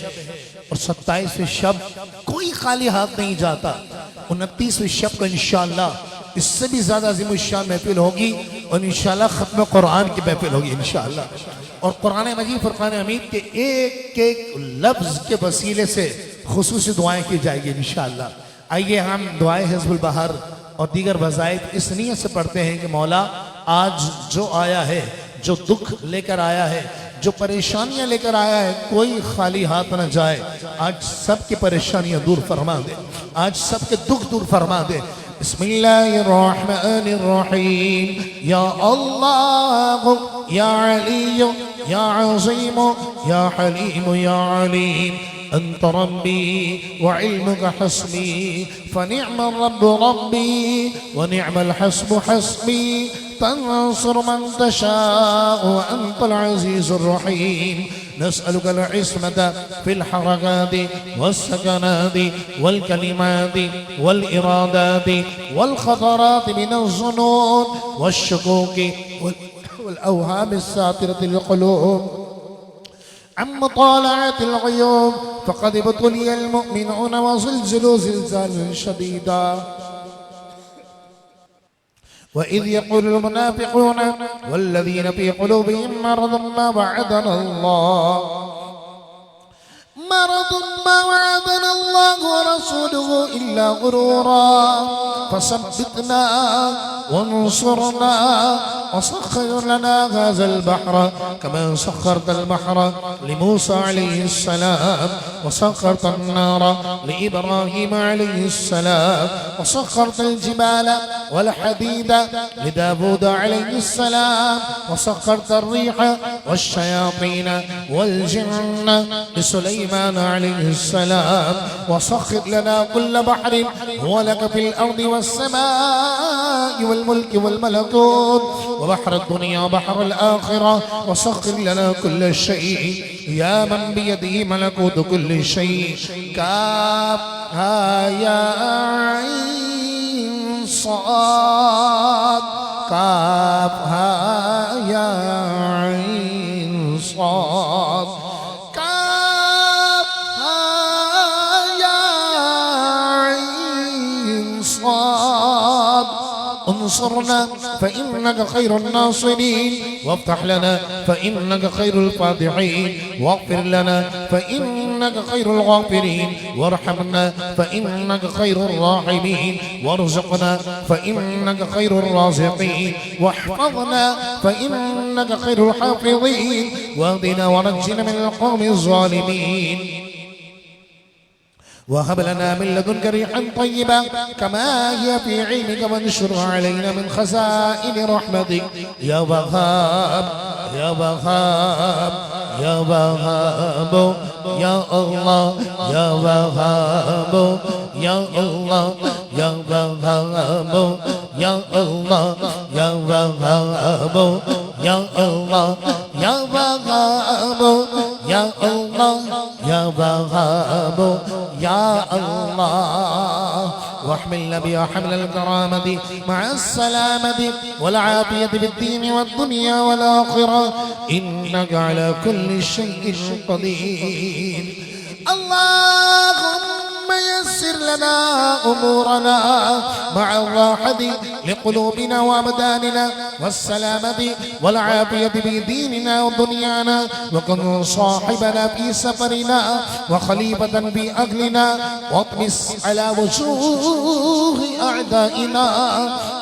اور 27ویں شب کوئی خالی ہاتھ نہیں جاتا. 29ویں شب کو انشاءاللہ اس سے بھی زیادہ عظیم الشان محفل ہوگی اور انشاءاللہ ختم قرآن کی محفل ہوگی انشاءاللہ. اور قرآن مجید فرقان حمید کے ایک ایک لفظ کے وسیلے سے خصوصی دعائیں کی جائے گی انشاءاللہ. آئیے ہم دعائے حزب البہر اور دیگر وظائف اس نیت سے پڑھتے ہیں کہ مولا آج جو آیا ہے, جو دکھ لے کر آیا ہے, جو پریشانیاں لے کر آیا ہے, کوئی خالی ہاتھ نہ جائے. آج سب کی پریشانیاں دور فرما دے, آج سب کے دکھ دور فرما دے. بسم اللہ الرحمن الرحیم. یا اللہ یا علی یا عظیم یا حلیم یا علیم أنت ربي وعلمك حسبي فنعم الرب ربي ونعم الحسب حسبي تنصر من تشاء وأنت العزيز الرحيم. نسألك العصمة في الحركات والسكنات والكلمات والإرادات والخطرات من الظنون والشكوك والأوهام الساترة للقلوب عن مطالعة الغيوب فقد ابتلي المؤمنون وزلزلوا زلزالا شديدا. وإذ يقول المنافقون والذين في قلوبهم مرض ما وعدنا الله ورسوله إلا غرورا فثبتنا وانصرنا وسخر لنا هذا البحر كما سخرت البحر لموسى عليه السلام وسخرت النار لإبراهيم عليه السلام وسخرت الجبال والحديد لداود عليه السلام وسخرت الريح والشياطين والجن لسليمان عليه السلام وسخر لنا كل بحر هو لك في الأرض والسماء والملك والملكوت وبحر الدنيا وبحر الآخرة وسخر لنا كل شيء يا من بيده ملكوت كل شيء. كافها يا عين صاد كافها يا عين صاد كافها يا عين صاد. انصرنا فإنك خير الناصرين وافتح لنا فإنك خير الفاتحين واغفر لنا فإنك خير الغافرين وارحمنا فإنك خير الراحمين وارزقنا فإنك خير الرازقين واحفظنا فإنك خير الحافظين واهدنا ونجنا من القوم الظالمين وهب لنا من لدنك ريحا طيبا كما هي في علمك وانشرها علينا من خزائن رحمتك يا وهاب يا وهاب يا وهاب يا الله يا وهاب يا الله يا وهاب يا الله يا وهاب يا الله يا وهاب يا الله يا وهاب يا الله. واحملنا بها حمل الكرامة مع السلامة والعافية في الدين والدنيا والآخرة إنك على كل شيء قدير. اللهم يسر لنا أمورنا مع الراحة لقلوبنا وأبداننا والسلامة والعافية في ديننا ودنيانا وكن صاحبنا في سفرنا وخليفة في أهلنا واطمس على وجوه أعدائنا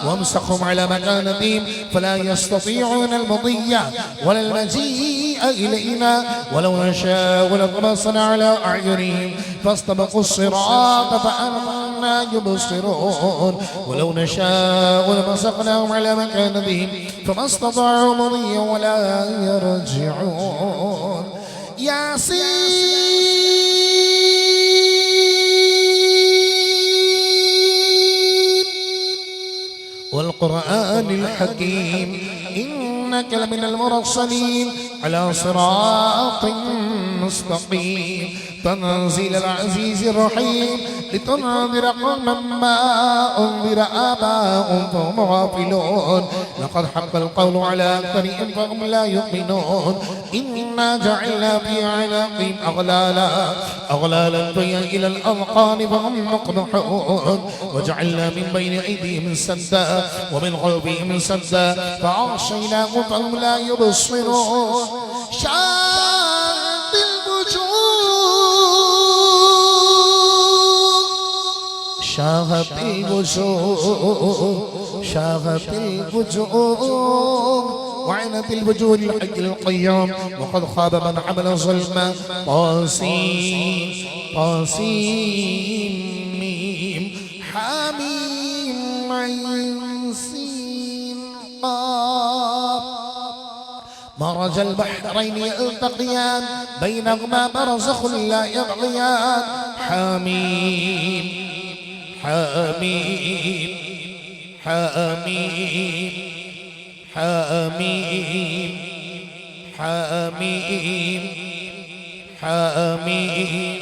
وامسخهم على مكانتهم فلا يستطيعون المضي ولا المجيء إلينا ولو نشاء لطمسنا على أعينهم فاستبقوا الصراط فأنا يبصرون ولو نشاء لمسخناهم على مكانتهم فما استطاعوا مضيا ولا يرجعون. ياسين والقرآن الحكيم إنك لمن المرسلين على صراط مستقيم تنزيل العزيز الرحيم لتنذر قوما ما أنذر آباؤهم فهم غافلون لقد حق القول على أكثرهم فهم لا يؤمنون إنا جعلنا في أعناقهم أغلالا فهي إلى الأذقان فهم مقمحون وجعلنا من بين أيديهم سدا ومن خلفهم سدا فأغشيناهم فهم لا يبصرون شاهت الوجوه وعنت الوجوه للحق القيوم وقد خاب من حمل ظلما طاسيم ميم حميم عين سين قاف مرج البحرين يلتقيان بينهما برزخ لا يبغيان حميم حميم حميم حميم حميم حميم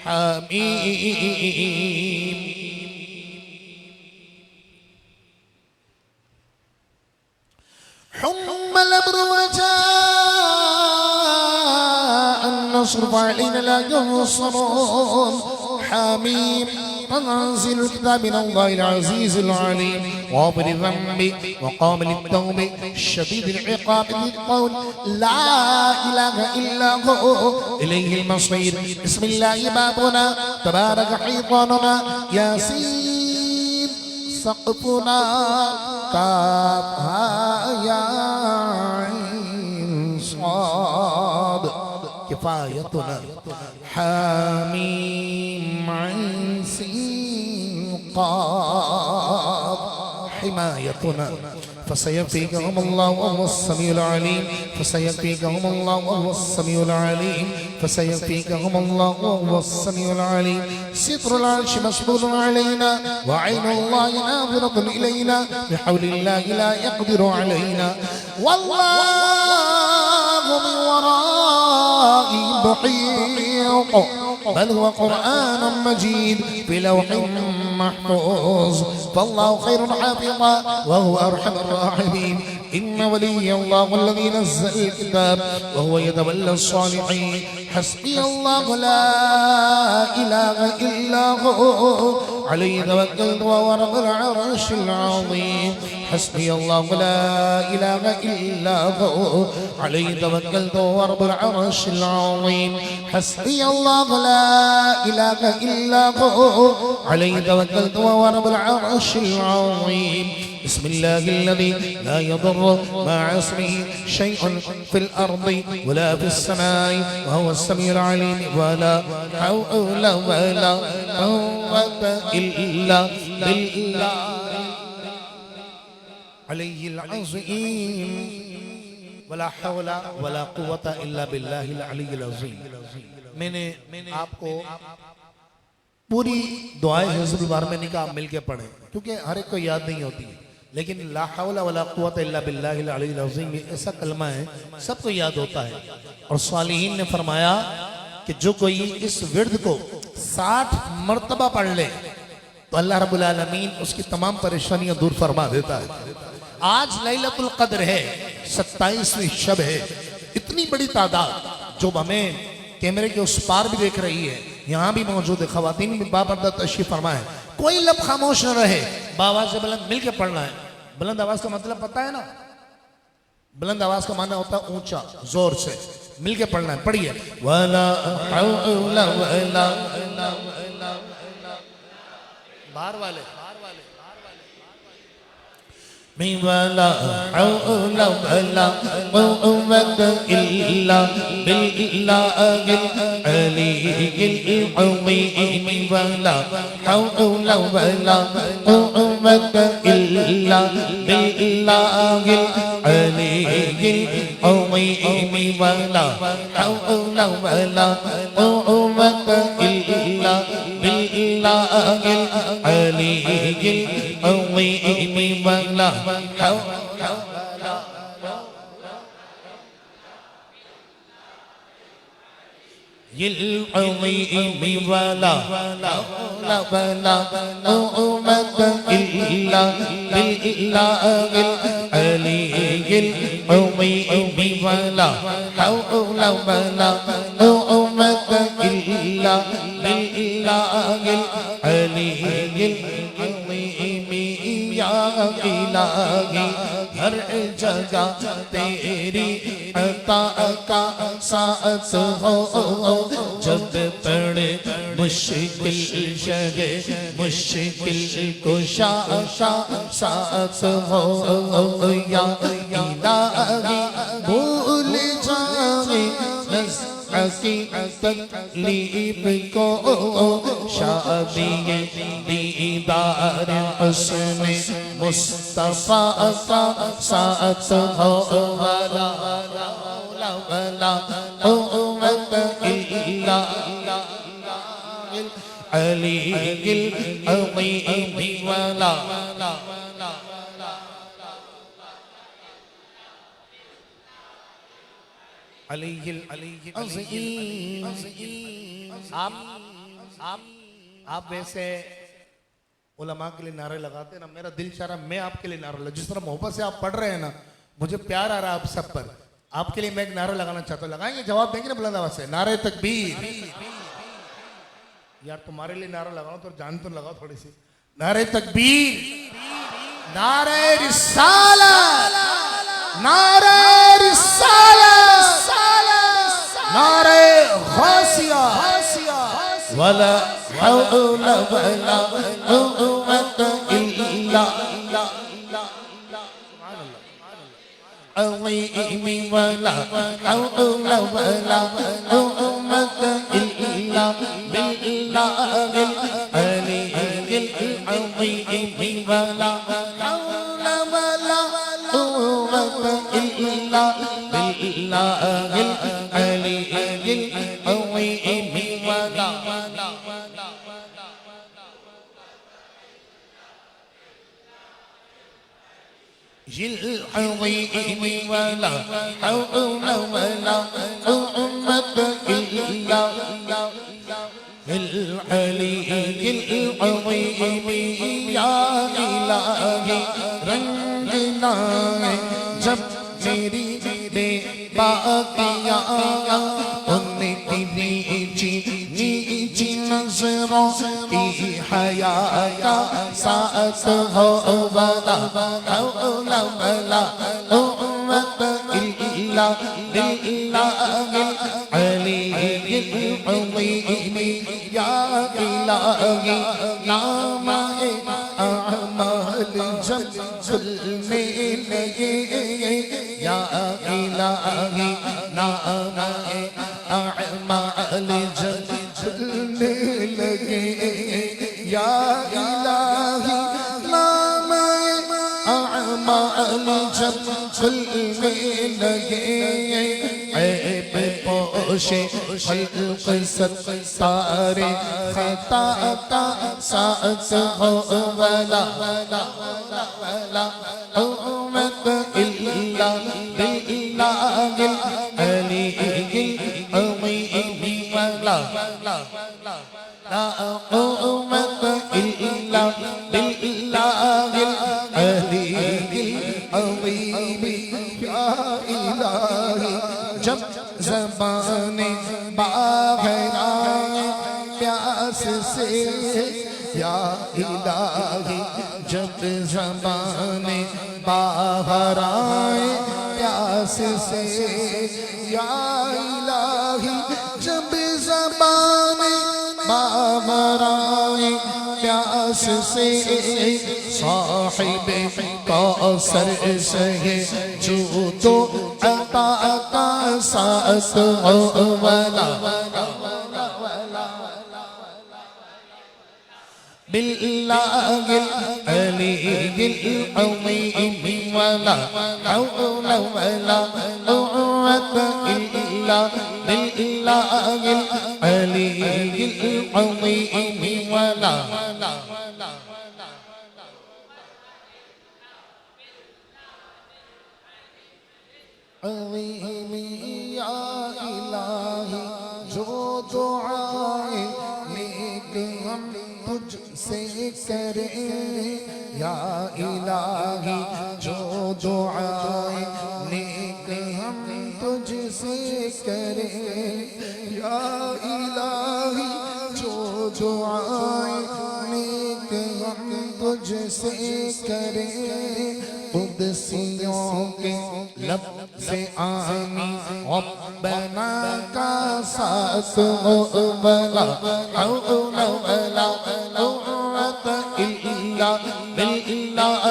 حميم حم الأمر وجاء النصر فعلينا لا ينصرون حميم تنزيل الكتاب من الله العزيز العليم غافر الذنب وقابل التوب شديد العقاب ذي القول لا إله إلا هو إليه المصير بسم الله بابنا تبارك حيطاننا ياسين سقفنا كافها يا عين صاد كفايتنا حميم عين سين قاف حمايتنا فسيكفيكهم الله وهو السميع العليم فسيكفيكهم الله وهو السميع العليم فسيكفيكهم الله وهو السميع العليم ستر العرش مسبول علينا وعين الله ناظرة إلينا بحول الله لا يقدر علينا والله من ورائهم محيط بل هو قرآن مجيد في لوح محفوظ فالله خير حافظا وهو أرحم الراحمين إن ولي الله الذي نزل الكتاب وهو يتولى الصالحين حسبي الله لا إله إلا هو عليه توكلت وهو رب العرش العظيم حسبي الله لا إله إلا هو عليه توكلت وهو رب العرش العظيم حسبي الله لا إله إلا هو عليه توكلت وهو رب العرش العظيم بسم الله الذي لا يضر مع اسمه شيء في الأرض ولا في السماء وهو السميع العليم ولا حول ولا قوة إلا بالله علي العظيم ولا حول ولا قوة إلا بالله العلي العظيم میں نے آپ کو پوری دعائیں حزب البار میں نکاح مل کے پڑھیں کیونکہ ہر ایک کو یاد نہیں ہوتی لیکن لا حول ولا قوت الا باللہ العلی العظیم ایسا کلمہ ہے سب کو یاد ہوتا ہے اور صالحین نے فرمایا کہ جو کوئی اس ورد کو 60 مرتبہ پڑھ لے تو اللہ رب العالمین اس کی تمام پریشانیاں دور فرما دیتا ہے آج لیلۃ القدر ہے 27ویں شب ہے اتنی بڑی تعداد جو ہمیں کیمرے کے اس پار بھی دیکھ رہی ہے یہاں بھی موجود ہے خواتین بھی بابردہ تشریف فرمائیں کوئی لب خاموش نہ رہے باواز سے بلند مل کے پڑھنا ہے بلند آواز کا مطلب پتہ ہے نا بلند آواز کا معنی ہوتا ہے اونچا زور سے مل کے پڑھنا ہے پڑھیے وَلَا حَوْلَ وَلَا باہر والے وَلَا حَوْلَ وَلَا قُوَّةَ إِلَّا بِاللَّهِ الْعَلِيِّ الْعَظِيمِ وَلَا حَوْلَ وَلَا قُوَّةَ إِلَّا بِاللَّهِ الْعَلِيِّ الْعَظِيمِ وَلَا حَوْلَ وَلَا قُوَّةَ إِلَّا بِاللَّهِ الْعَلِيِّ الْعَظِيمِ ولا حول العظيم ولا حول ولا قوة إلا بالله العلي العظيم ولا حول ولا قوة إلا بالله العلي العظيم يا إلهي ہر جگہ تیری عطا کا ساتھ ہو جب پڑے مشکل جگہ مشکل کشا ساتھ ہو یا الہی بھول جائے کی تکلیف کو شادی دیدار حسن مصطفیٰ کا ساتھ ہو ولا قوت الا العلی العظیم ولا آپ ویسے علماء کے لیے نعرے لگاتے ہیں نا، میرا دل چاہ رہا میں آپ کے لیے نعرہ لگا، جس طرح محبت سے آپ پڑھ رہے ہیں نا، مجھے پیار آ رہا ہے آپ سب پر، آپ کے لیے میں ایک نعرہ لگانا چاہتا ہوں، لگائیں گے؟ جواب دیں گے نا بلند آواز سے؟ نعرہ تکبیر! یار تمہارے لیے نعرہ لگاؤں تو جان تو لگاؤ تھوڑی سی. نعرہ تکبیر، نعرہ رسالت، نعرہ رسالت، نعرہ غوثیہ، ولا حول ولا قوة إلا عظيم ولا حول ولا قوة إلا بالله العلي العظيم ولا حول ولا قوة إلا بالله العلي العظيم ولا العظيم ولا حول ولا قوة إلا العلي العظيم يا إلهي رنگنا جب میری بے باقیاں ان کی نیچی نظروں کی حیا کا ساتھ ہو ولا حول ولا قوة إلا بالله العلي العظيم يا إلهي نام أعمال جب ظلمے لگے یا الہی نام اعمال جب ظلمے لگے یا الہی نام اعمال جب ظلمے لگے عیب پوش خلق ستار خطا کا ساتھ ہو ولا قوة إلا بالله العلي العظيم ولا قوة إلا بالله العلي العظيم يا إلهي جب زبان باہر آئے پیاس سے یا الہی جب زبان باہر آئے پیاس سے یا الہی جب زبان باہر آئے پیاس سے صاحب کوثر سے جو تو عطا کا ساتھ ہو ولا بالله العلي العظيم ولا حول ولا قوة إلا بالله العلي العظيم ولا عظیم یا الہی جو دعائیں نیک ہم تجھ سے کریں یا الہی جو دعائیں نیک ہم تجھ سے کریں یا الہی جو دعائیں نیک ہم تجھ سے کریں قدسیوں کے لب سے آمین ربنا کا ساتھ ولا حول ولا قوت الا باللہ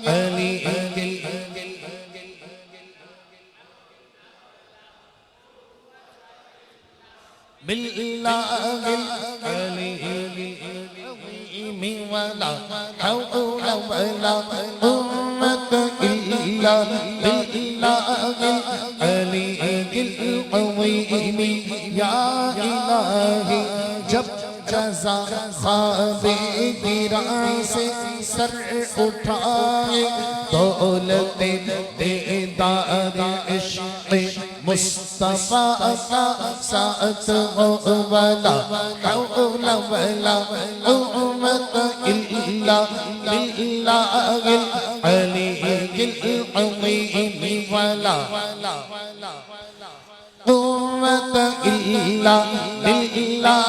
العلی باللہ العلی ولا حول ولا قوت الا باللہ العلی العظیم یا الہی جب جزا خواب گراں سے سر اٹھائے دولت دیدار عشق مصطفیٰ کا ساتھ ولا حول ولا قوت الا باللہ العلی العظیم ولا قوت الا باللہ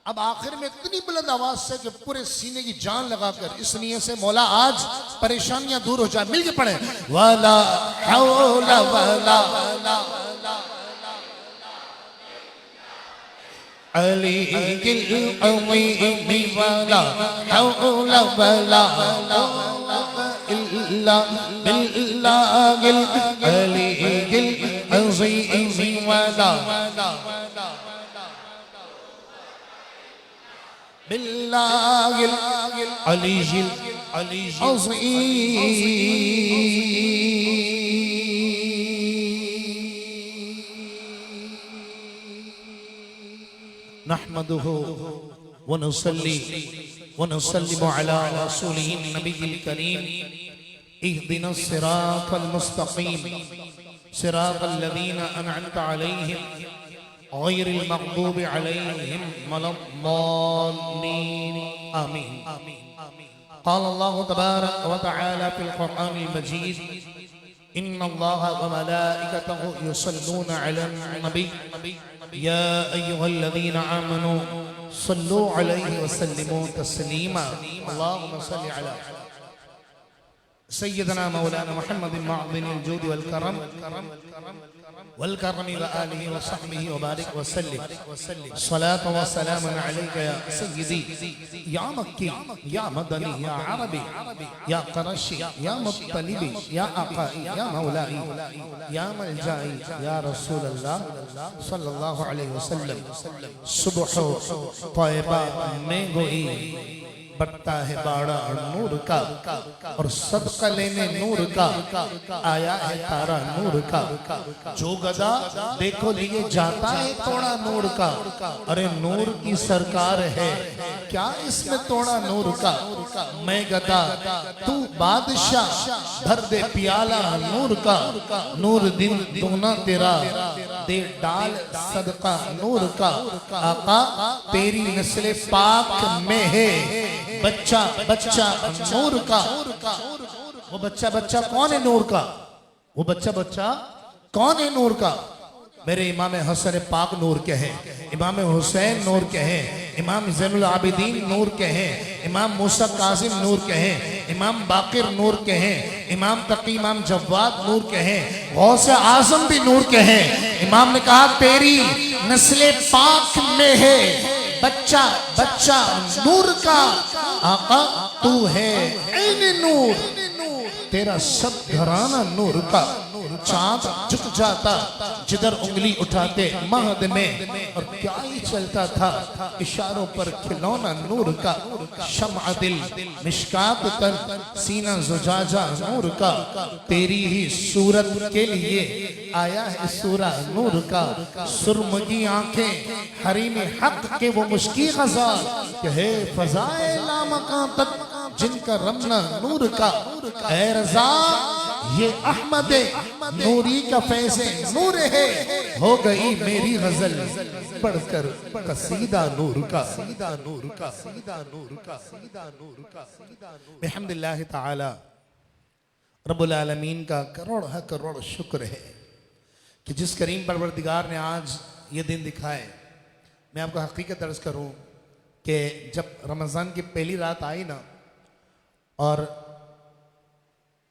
اب آخر میں اتنی بلند آواز سے کہ پورے سینے کی جان لگا کر اس نیت سے مولا آج پریشانیاں دور ہو جائے مل کے پڑھیں وَلَا حَوْلَ وَلَا عَلِيِّ الْعَظِيمِ وَلَا حَوْلَ وَلَا إِلَّا بِاللَّهِ الْعَلِيِّ الْعَظِيمِ وَلَا باللہ العلی العظیم نحمده ونصلي ونسلم على رسوله النبي الكريم اهدنا الصراط المستقيم صراط الذين أنعمت عليهم غير المغضوب عليهم ولا الضالين آمين قال الله تبارك وتعالى في القرآن المجيد إن الله وملائكته يصلون على النبي يا أيها الذين آمنوا صلوا عليه وسلموا تسليما اللهم صل على سيدنا مولانا محمد معظم الجود والكرم وآله وصحبه وبارك وسلم صلاة وسلام عليك يا سيدي يا مكي يا مدني يا عربي يا قرشي يا مطلبي يا آقائي يا مولاي يا ملجائي يا رسول الله صلى الله عليه وسلم صبح طیبہ میں گوئی بڑھتا ہے باڑا نور کا اور صدقہ لینے نور کا آیا ہے تارا نور کا جو گدا دیکھو لیے جاتا ہے توڑا نور کا ارے نور کی سرکار ہے کیا اس میں توڑا نور کا میں گدا تو بادشاہ بھر دے پیالہ نور کا نور دن دونا تیرا دے ڈال صدقہ نور کا آقا تیری نسل پاک میں ہے بچہ بچہ نور کا وہ بچہ کون ہے نور کا وہ بچہ کون ہے نور کا میرے امام حسن پاک نور کے ہیں امام حسین نور کے ہیں امام زین العابدین نور کے ہیں امام موسیٰ کاظم نور کے ہیں امام باقر نور کے ہیں امام تقی امام جواد نور کے ہیں غوث اعظم بھی نور کے ہیں امام نے کہا تیری نسل پاک میں ہے بچہ نور کا آقا تو ہے عین نور تیرا سب گھرانہ نور کا چاند جھک جاتا جدھر انگلی اٹھاتے مہد میں اور کیا ہی چلتا تھا اشاروں پر کھلونا نور کا شمع دل مشکات تن سینہ زجاجہ نور کا تیری ہی صورت کے لیے آیا ہے سورہ نور کا سرمگی آنکھیں حریم حق کے وہ مشکی غزال کہ ہے فضائے لامکان تک جن کا رمنا نور کا، اے رضا یہ احمد نوری کا فیض نور ہے، ہو گئی میری غزل پڑھ کر قصیدہ نور کا، بحمد اللہ تعالی رب العالمین کا کروڑ کروڑ شکر ہے کہ جس کریم پروردگار نے آج یہ دن دکھائے۔ میں آپ کو حقیقت عرض کروں کہ جب رمضان کی پہلی رات آئی نا اور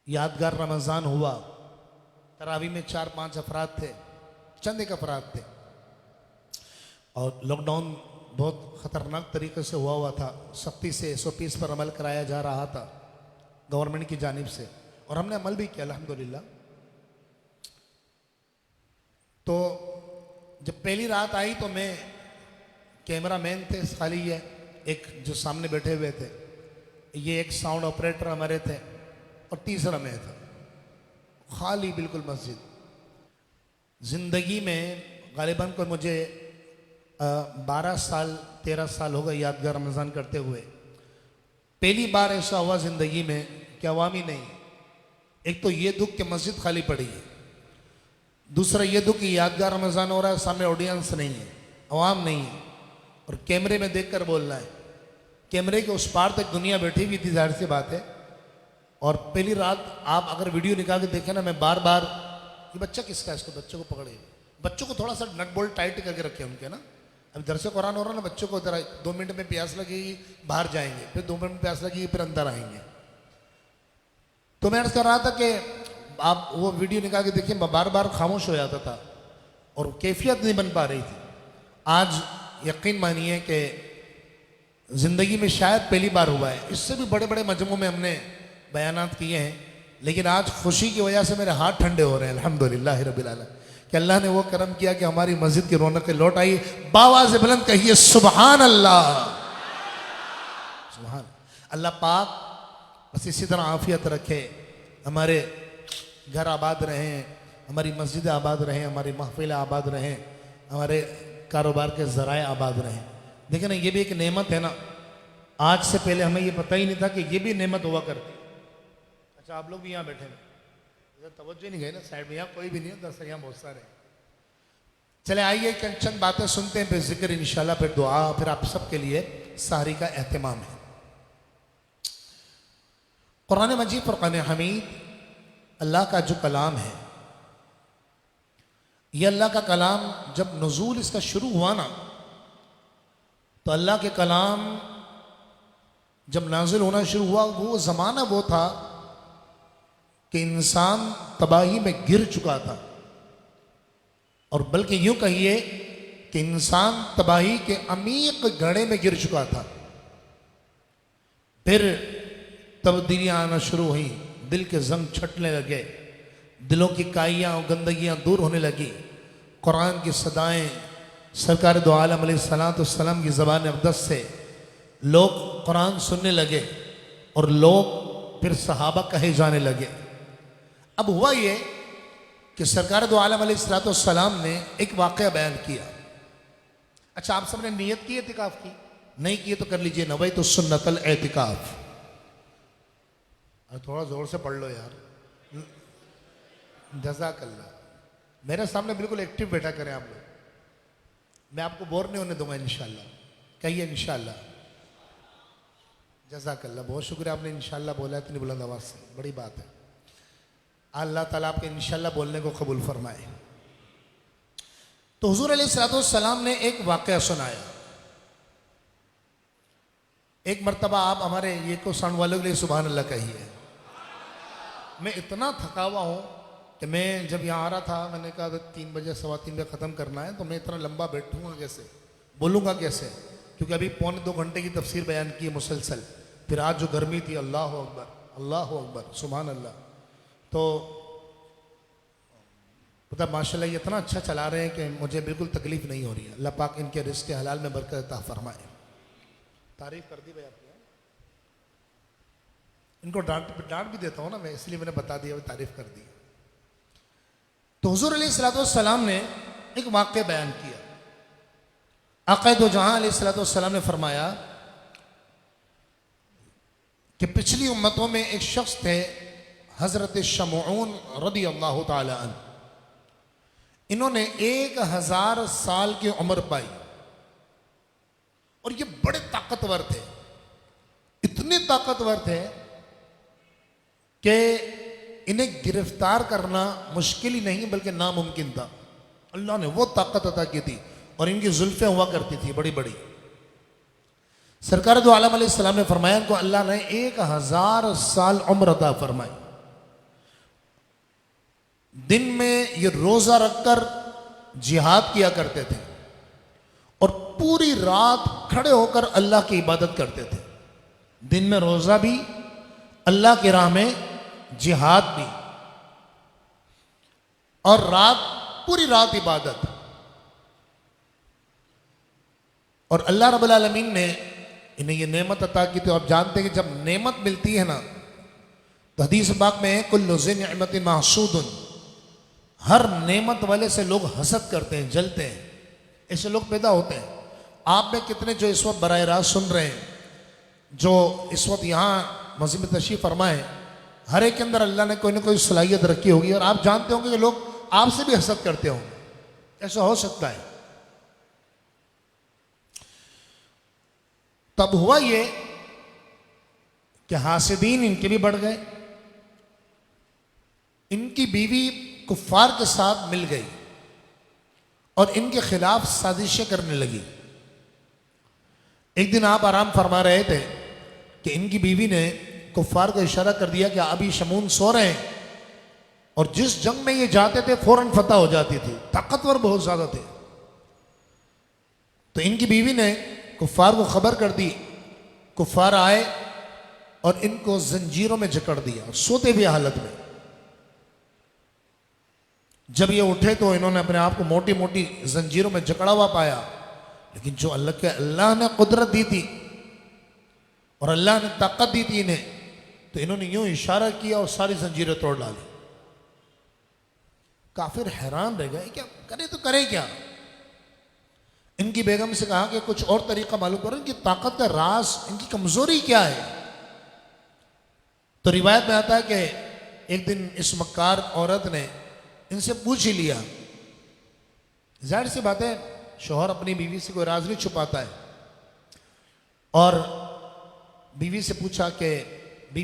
یادگار رمضان ہوا، تراویح میں 4-5 افراد تھے، چند ایک افراد تھے، اور لاک ڈاؤن بہت خطرناک طریقے سے ہوا تھا، سختی سے SOPs پر عمل کرایا جا رہا تھا گورنمنٹ کی جانب سے، اور ہم نے عمل بھی کیا الحمدللہ۔ تو جب پہلی رات آئی تو میں کیمرہ مین تھے خالی، یہ ایک جو سامنے بیٹھے ہوئے تھے، یہ ایک ساؤنڈ آپریٹر ہمارے تھے، اور تیسرا میں تھا، خالی بالکل مسجد۔ زندگی میں غالباً کو مجھے 12 سال 13 سال ہو گئے یادگار رمضان کرتے ہوئے، پہلی بار ایسا ہوا زندگی میں کہ عوامی نہیں، ایک تو یہ دکھ کہ مسجد خالی پڑی ہے، دوسرا یہ دکھ کہ یادگار رمضان ہو رہا ہے، سامنے آڈینس نہیں ہے، عوام نہیں ہے، اور کیمرے میں دیکھ کر بولنا ہے۔ کیمرے کے اس پار تک دنیا بیٹھی ہوئی تھی، ظاہر سی بات ہے، اور پہلی رات آپ اگر ویڈیو نکال کے دیکھیں نا، میں بار بار یہ بچہ کس کا ہے، اس کو بچوں کو پکڑے، بچوں کو تھوڑا سا نٹ بولٹ ٹائٹ کر کے رکھے ان کے نا۔ اب درس قرآن ہو رہا نا، بچوں کو ذرا 2 منٹ میں پیاس لگے گی باہر جائیں گے، پھر 2 منٹ میں پیاس لگے گی پھر اندر آئیں گے۔ تو میں عرض کر رہا تھا کہ آپ وہ ویڈیو نکال کے دیکھیں، بار بار خاموش ہو جاتا تھا اور کیفیت نہیں بن پا رہی تھی۔ آج یقین مانیے کہ زندگی میں شاید پہلی بار ہوا ہے، اس سے بھی بڑے بڑے مجموعوں میں ہم نے بیانات کیے ہیں، لیکن آج خوشی کی وجہ سے میرے ہاتھ ٹھنڈے ہو رہے ہیں الحمدللہ رب العالمین کہ اللہ نے وہ کرم کیا کہ ہماری مسجد کی رونقیں لوٹ آئی۔ باواز بلند کہیے سبحان اللہ، سبحان اللہ۔ پاک بس اسی طرح عافیت رکھے، ہمارے گھر آباد رہیں، ہماری مسجد آباد رہیں، ہماری محفل آباد رہیں، ہمارے کاروبار کے ذرائع آباد رہیں۔ دیکھیں نا، یہ بھی ایک نعمت ہے نا، آج سے پہلے ہمیں یہ پتہ ہی نہیں تھا کہ یہ بھی نعمت ہوا کرتی۔ اچھا آپ لوگ بھی یہاں بیٹھے ہیں، توجہ نہیں گئے نا سائڈ میں، یہاں کوئی بھی نہیں ہے، درس یہاں بہت سارے ہیں۔ چلے آئیے چند باتیں سنتے ہیں، پھر ذکر انشاءاللہ، پھر دعا، پھر آپ سب کے لیے سحری کا اہتمام ہے۔ قرآن مجید فرقان حمید اللہ کا جو کلام ہے، یہ اللہ کا کلام جب نزول اس کا شروع ہوا نا، تو اللہ کے کلام جب نازل ہونا شروع ہوا، وہ زمانہ وہ تھا کہ انسان تباہی میں گر چکا تھا، اور بلکہ یوں کہیے کہ انسان تباہی کے عمیق گڑھے میں گر چکا تھا۔ پھر تبدیلیاں آنا شروع ہوئیں، دل کے زنگ چھٹنے لگے، دلوں کی کائیاں اور گندگیاں دور ہونے لگی، قرآن کی صدائیں سرکار دو عالم علیہ السلام کی زبان اقدس سے لوگ قرآن سننے لگے، اور لوگ پھر صحابہ کہے جانے لگے۔ اب ہوا یہ کہ سرکار دو عالم علیہ السلام نے ایک واقعہ بیان کیا۔ اچھا آپ سب نے نیت کی اعتکاف کی؟ نہیں کی تو کر لیجئے، نویت السنت الاعتکاف۔ تھوڑا زور سے پڑھ لو یار، جزاک اللہ۔ میرے سامنے بالکل ایکٹیو بیٹھا کریں آپ لوگ، میں آپ کو بور نہیں ہونے دوں گا انشاءاللہ۔ کہیے انشاءاللہ۔ جزاک اللہ، بہت شکریہ آپ نے انشاءاللہ بولا اتنی بلند آواز سے، بڑی بات ہے۔ اللہ تعالیٰ آپ کے انشاءاللہ بولنے کو قبول فرمائے۔ تو حضور علیہ السلام نے ایک واقعہ سنایا۔ ایک مرتبہ آپ ہمارے یہ کو سن والوں کے لیے سبحان اللہ کہیے۔ میں اتنا تھکا ہوا ہوں کہ میں جب یہاں آ رہا تھا، میں نے کہا 3 بجے 3:15 بجے ختم کرنا ہے، تو میں اتنا لمبا بیٹھوں گا کیسے، بولوں گا کیسے، کیونکہ ابھی 1.25 گھنٹے کی تفسیر بیان کی ہے مسلسل۔ پھر آج جو گرمی تھی، اللہ اکبر اللہ اکبر سبحان اللہ۔ تو پتہ ماشاءاللہ یہ اتنا اچھا چلا رہے ہیں کہ مجھے بالکل تکلیف نہیں ہو رہی ہے۔ اللہ پاک ان کے رزق حلال میں برکت عطا فرمائے۔ تعریف کر دی بھائی آپ نے، ان کو ڈانٹ بھی دیتا ہوں نا میں، اس لیے میں نے بتا دیا، تعریف کر دی۔ تو حضور علیہ السلام نے ایک واقعہ بیان کیا۔ آقا دو جہاں علیہ السلام نے فرمایا کہ پچھلی امتوں میں ایک شخص تھے حضرت شمعون رضی اللہ تعالی عنہ. انہوں نے 1000 سال کی عمر پائی اور یہ بڑے طاقتور تھے, اتنے طاقتور تھے کہ انہیں گرفتار کرنا مشکل ہی نہیں بلکہ ناممکن تھا. اللہ نے وہ طاقت عطا کی تھی اور ان کی زلفیں ہوا کرتی تھی بڑی بڑی. سرکار دو عالم علیہ السلام نے فرمایا ان کو اللہ نے 1000 سال عمر عطا فرمائی. دن میں یہ روزہ رکھ کر جہاد کیا کرتے تھے اور پوری رات کھڑے ہو کر اللہ کی عبادت کرتے تھے. دن میں روزہ بھی, اللہ کی راہ میں جہاد بھی, اور پوری رات عبادت. اور اللہ رب العالمین نے انہیں یہ نعمت عطا کی تھی. اور آپ جانتے ہیں کہ جب نعمت ملتی ہے نا تو حدیث پاک میں ہے کل ذی نعمت محسود, ہر نعمت والے سے لوگ حسد کرتے ہیں, جلتے ہیں. ایسے لوگ پیدا ہوتے ہیں. آپ میں کتنے جو اس وقت براہ راست سن رہے ہیں, جو اس وقت یہاں مسجد میں تشریف فرمائے, ہر ایک کے اندر اللہ نے کوئی نہ کوئی صلاحیت رکھی ہوگی اور آپ جانتے ہوں گے کہ لوگ آپ سے بھی حسد کرتے ہوں. ایسا ہو سکتا ہے. تب ہوا یہ کہ حاسدین ان کے بھی بڑھ گئے. ان کی بیوی کفار کے ساتھ مل گئی اور ان کے خلاف سازشیں کرنے لگی. ایک دن آپ آرام فرما رہے تھے کہ ان کی بیوی نے کفار کو اشارہ کر دیا کہ ابھی شمعون سو رہے ہیں, اور جس جنگ میں یہ جاتے تھے فوراً فتح ہو جاتی تھی. طاقتور بہت زیادہ تھے. تو ان کی بیوی نے کفار کو خبر کر دی. کفار آئے اور ان کو زنجیروں میں جکڑ دیا سوتے ہوئے حالت میں. جب یہ اٹھے تو انہوں نے اپنے آپ کو موٹی موٹی زنجیروں میں جکڑا ہوا پایا. لیکن جو اللہ نے قدرت دی تھی اور اللہ نے طاقت دی تھی انہیں, تو انہوں نے یوں اشارہ کیا اور ساری زنجیریں توڑ ڈالی. کافر حیران رہ گئے, کیا کرے تو کرے کیا. ان کی بیگم سے کہا کہ کچھ اور طریقہ معلوم کرو, ان کی طاقت کا راز, ان کی کمزوری کیا ہے. تو روایت میں آتا ہے کہ ایک دن اس مکار عورت نے ان سے پوچھ ہی لیا. ظاہر سی بات ہے, شوہر اپنی بیوی سے کوئی راز نہیں چھپاتا ہے. اور بیوی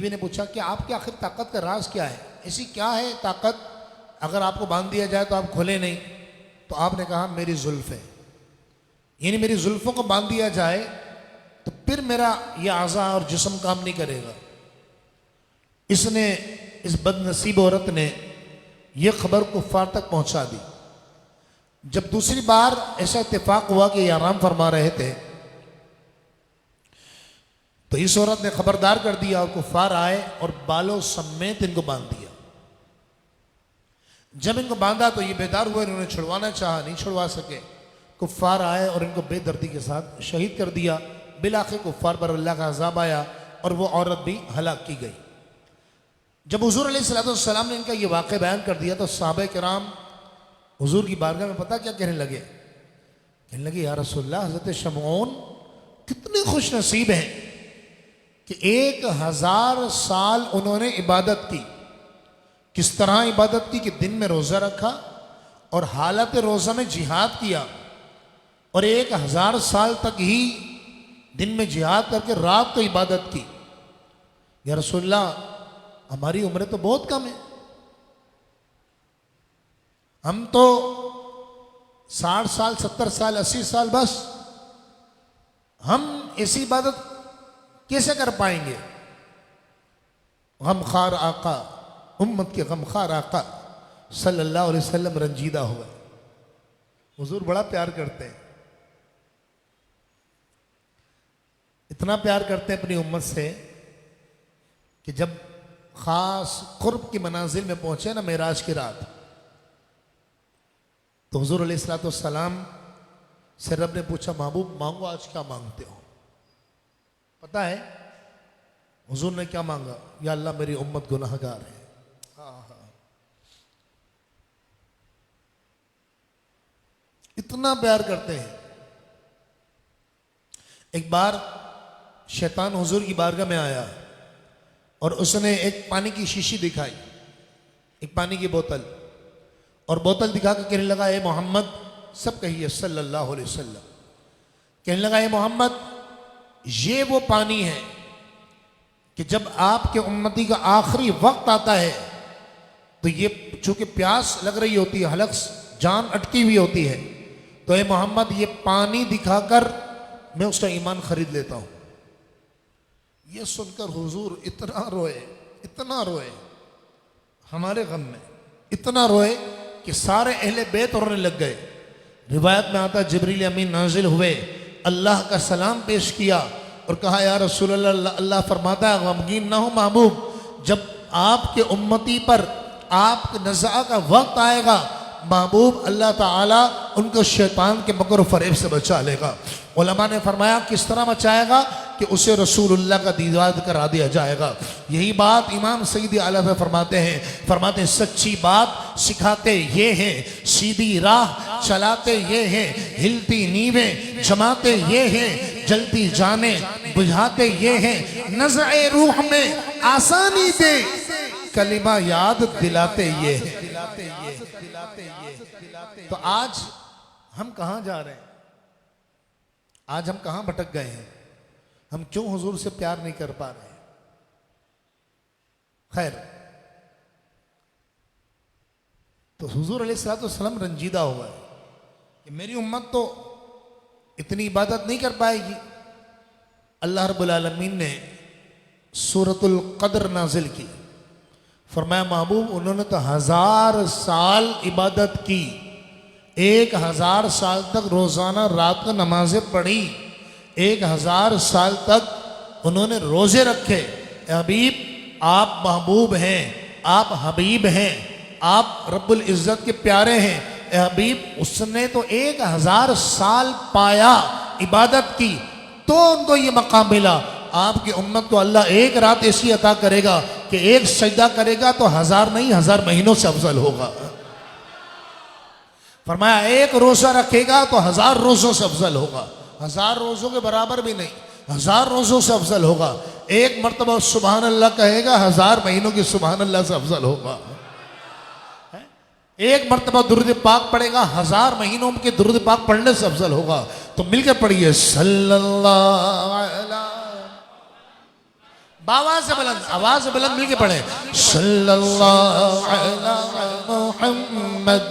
نے پوچھا کہ آپ کی آخر طاقت کا راز کیا ہے, ایسی کیا ہے طاقت اگر آپ کو باندھ دیا جائے تو آپ کھولے نہیں. تو آپ نے کہا میری زلف ہے, یعنی میری زلفوں کو باندھ دیا جائے تو پھر میرا یہ اعضاء اور جسم کام نہیں کرے گا. اس بد نصیب عورت نے یہ خبر کفار تک پہنچا دی. جب دوسری بار ایسا اتفاق ہوا کہ یہ آرام فرما رہے تھے تو اس عورت نے خبردار کر دیا اور کفار آئے اور بالوں سمیت ان کو باندھ دیا. جب ان کو باندھا تو یہ بیدار ہوئے, انہوں نے چھڑوانا چاہا, نہیں چھڑوا سکے. کفار آئے اور ان کو بے دردی کے ساتھ شہید کر دیا. بالآخر کفار پر اللہ کا عذاب آیا اور وہ عورت بھی ہلاک کی گئی. جب حضور علیہ السلام نے ان کا یہ واقعہ بیان کر دیا تو صحابہ کرام حضور کی بارگاہ میں پتہ کیا کہنے لگے. کہنے لگے یا رسول اللہ, حضرت شمعون کتنے خوش نصیب ہیں کہ 1000 سال انہوں نے عبادت کی. کس طرح عبادت کی کہ دن میں روزہ رکھا اور حالت روزہ میں جہاد کیا, اور 1000 سال تک ہی دن میں جہاد کر کے رات کو عبادت کی. یا رسول اللہ ہماری عمریں تو بہت کم ہیں, ہم تو 60 سال 70 سال 80 سال بس, ہم ایسی عبادت کیسے کر پائیں گے. غمخوار آقا, امت کے غمخوار آقا صلی اللہ علیہ وسلم رنجیدہ ہوئے. حضور بڑا پیار کرتے ہیں, اتنا پیار کرتے ہیں اپنی امت سے کہ جب خاص قرب کی منازل میں پہنچے نا معراج کی رات, تو حضور علیہ السلام سے رب نے پوچھا محبوب مانگو آج کیا مانگتے ہو. پتہ ہے حضور نے کیا مانگا, یا اللہ میری امت گناہ گار ہے. اتنا پیار کرتے ہیں. ایک بار شیطان حضور کی بارگاہ میں آیا اور اس نے ایک پانی کی شیشی دکھائی, ایک پانی کی بوتل, اور بوتل دکھا کے کہنے لگا اے محمد, سب کہیے صلی اللہ علیہ وسلم, کہنے لگا اے محمد یہ وہ پانی ہے کہ جب آپ کے امتی کا آخری وقت آتا ہے تو یہ چونکہ پیاس لگ رہی ہوتی ہے, حلق جان اٹکی ہوئی ہوتی ہے, تو اے محمد یہ پانی دکھا کر میں اس کا ایمان خرید لیتا ہوں. یہ سن کر حضور اتنا روئے ہمارے غم میں, اتنا روئے کہ سارے اہل بیت رونے لگ گئے. روایت میں آتا جبریل امین نازل ہوئے, اللہ کا سلام پیش کیا اور کہا یا رسول اللہ, اللہ فرماتا ہے غمگین نہ ہو محبوب, جب آپ کے امتی پر آپ کے نزاع کا وقت آئے گا محبوب اللہ تعالیٰ ان کو شیطان کے مکر و فریب سے بچا لے گا. علماء نے فرمایا کس طرح بچائے گا کہ اسے رسول اللہ کا دیدار کرا دیا جائے گا. یہی بات امام سیدی اعلیٰ سے فرماتے ہیں سچی بات سکھاتے یہ ہیں, سیدھی راہ چلاتے یہ ہیں, ہلتی نیویں جماتے یہ ہیں, جلتی جانیں بجھاتے یہ ہیں, نزع روح میں آسانی دے کلمہ یاد دلاتے یہ ہیں. تو آج ہم کہاں جا رہے ہیں؟ آج ہم کہاں بھٹک گئے ہیں؟ ہم کیوں حضور سے پیار نہیں کر پا رہے ہیں؟ خیر, تو حضور علیہ السلام رنجیدہ ہوا ہے کہ میری امت تو اتنی عبادت نہیں کر پائے گی. اللہ رب العالمین نے سورۃ القدر نازل کی, فرمایا محبوب انہوں نے تو 1000 سال عبادت کی, 1000 سال تک روزانہ رات کو نمازیں پڑھی, 1000 سال تک انہوں نے روزے رکھے. اے حبیب آپ محبوب ہیں, آپ حبیب ہیں, آپ رب العزت کے پیارے ہیں. اے حبیب اس نے تو 1000 سال پایا عبادت کی تو ان کو یہ مقام ملا. آپ کی امت کو اللہ ایک رات ایسی عطا کرے گا کہ ایک سجدہ کرے گا تو 1000 نہیں 1000 مہینوں سے افضل ہوگا. فرمایا ایک روزہ رکھے گا تو 1000 روزوں سے افضل ہوگا, 1000 روزوں کے برابر بھی نہیں, 1000 روزوں سے افضل ہوگا. ایک مرتبہ سبحان اللہ کہے گا 1000 مہینوں کی سبحان اللہ سے افضل ہوگا. ایک مرتبہ درود پاک پڑھے گا 1000 مہینوں کے درود پاک پڑھنے سے افضل ہوگا. تو مل کے پڑھیے صلی اللہ علیہ, باواز سے بلند, آواز سے بلند مل کے پڑھیں صلی اللہ علیہ محمد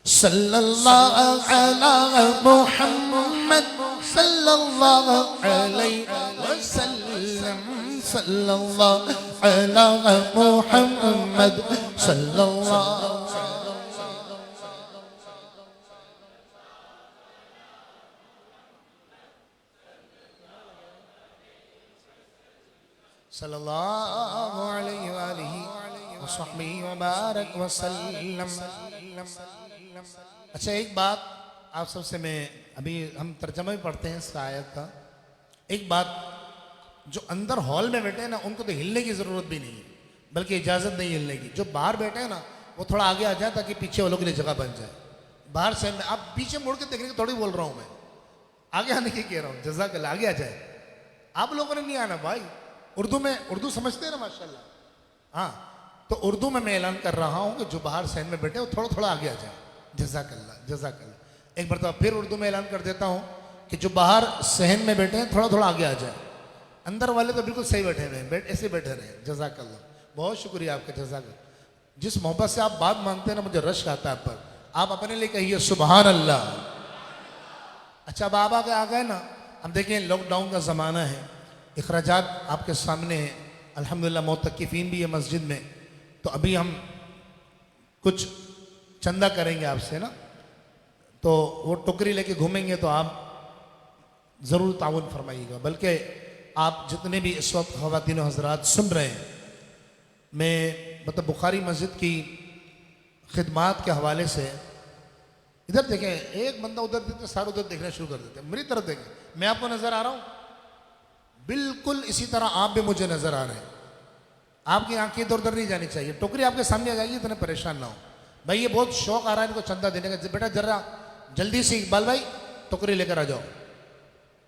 صلی اللہ علی محمد صلی اللہ علیہ وسلم صلی اللہ علی محمد صلی اللہ صلی اللہ علیہ وآلہ وصحبہ وبارک وسلم. اچھا ایک بات آپ سب سے میں, ابھی ہم ترجمہ بھی پڑھتے ہیں اس آیت کا. ایک بات, جو اندر ہال میں بیٹھے ہیں نا ان کو تو ہلنے کی ضرورت بھی نہیں ہے, بلکہ اجازت نہیں ہلنے کی. جو باہر بیٹھے ہیں نا وہ تھوڑا آگے آ جائیں تاکہ پیچھے والوں کے لیے جگہ بن جائے. باہر سے میں آپ پیچھے مڑ کے دیکھنے کی تھوڑی بول رہا ہوں, میں آگے آنے کی کہہ رہا ہوں. جزاک اللہ, آگے آ جائے. آپ لوگوں نے نہیں آنا بھائی, اردو سمجھتے ہیں نا ماشاءاللہ. ہاں تو اردو میں اعلان کر رہا ہوں کہ جو باہر صحن میں بیٹھے وہ تھوڑا تھوڑا آگے آ جائیں. جزاک اللہ جزاک اللہ. ایک مرتبہ پھر اردو میں اعلان کر دیتا ہوں کہ جو باہر صحن میں بیٹھے ہیں تھوڑا تھوڑا آگے آ جائیں. اندر والے تو بالکل صحیح بیٹھے رہے, ایسے بیٹھے رہے. جزاک اللہ, بہت شکریہ آپ کا, جزاک اللہ. جس محبت سے آپ بات مانتے ہیں نا مجھے رشک آتا ہے آپ پر. آپ اپنے لیے کہیے سبحان اللہ. اچھا اب آپ آ گئے نا, ہم دیکھیں لاک ڈاؤن کا زمانہ ہے, اخراجات آپ کے سامنے ہیں الحمدللہ, معتکفین بھی ہے مسجد میں. تو ابھی ہم کچھ چندہ کریں گے آپ سے نا, تو وہ ٹوکری لے کے گھومیں گے تو آپ ضرور تعاون فرمائیے گا. بلکہ آپ جتنے بھی اس وقت خواتین و حضرات سن رہے ہیں, میں مطلب بخاری مسجد کی خدمات کے حوالے سے ادھر دیکھیں, ایک بندہ ادھر دیتے سارے ادھر دیکھنا شروع کر دیتے ہیں. میری طرف دیکھیں, میں آپ کو نظر آ رہا ہوں, بالکل اسی طرح آپ بھی مجھے نظر آ رہے ہیں. آپ کی آنکھیں ادھر ادھر نہیں جانی چاہیے. ٹوکری آپ کے سامنے آ جائے گی, اتنے پریشان نہ ہو بھائی. یہ بہت شوق آ رہا ہے ان کو چندہ دینے کا. بیٹا ذرا جلدی سے اقبال بھائی ٹوکری لے کر آ جاؤ.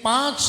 5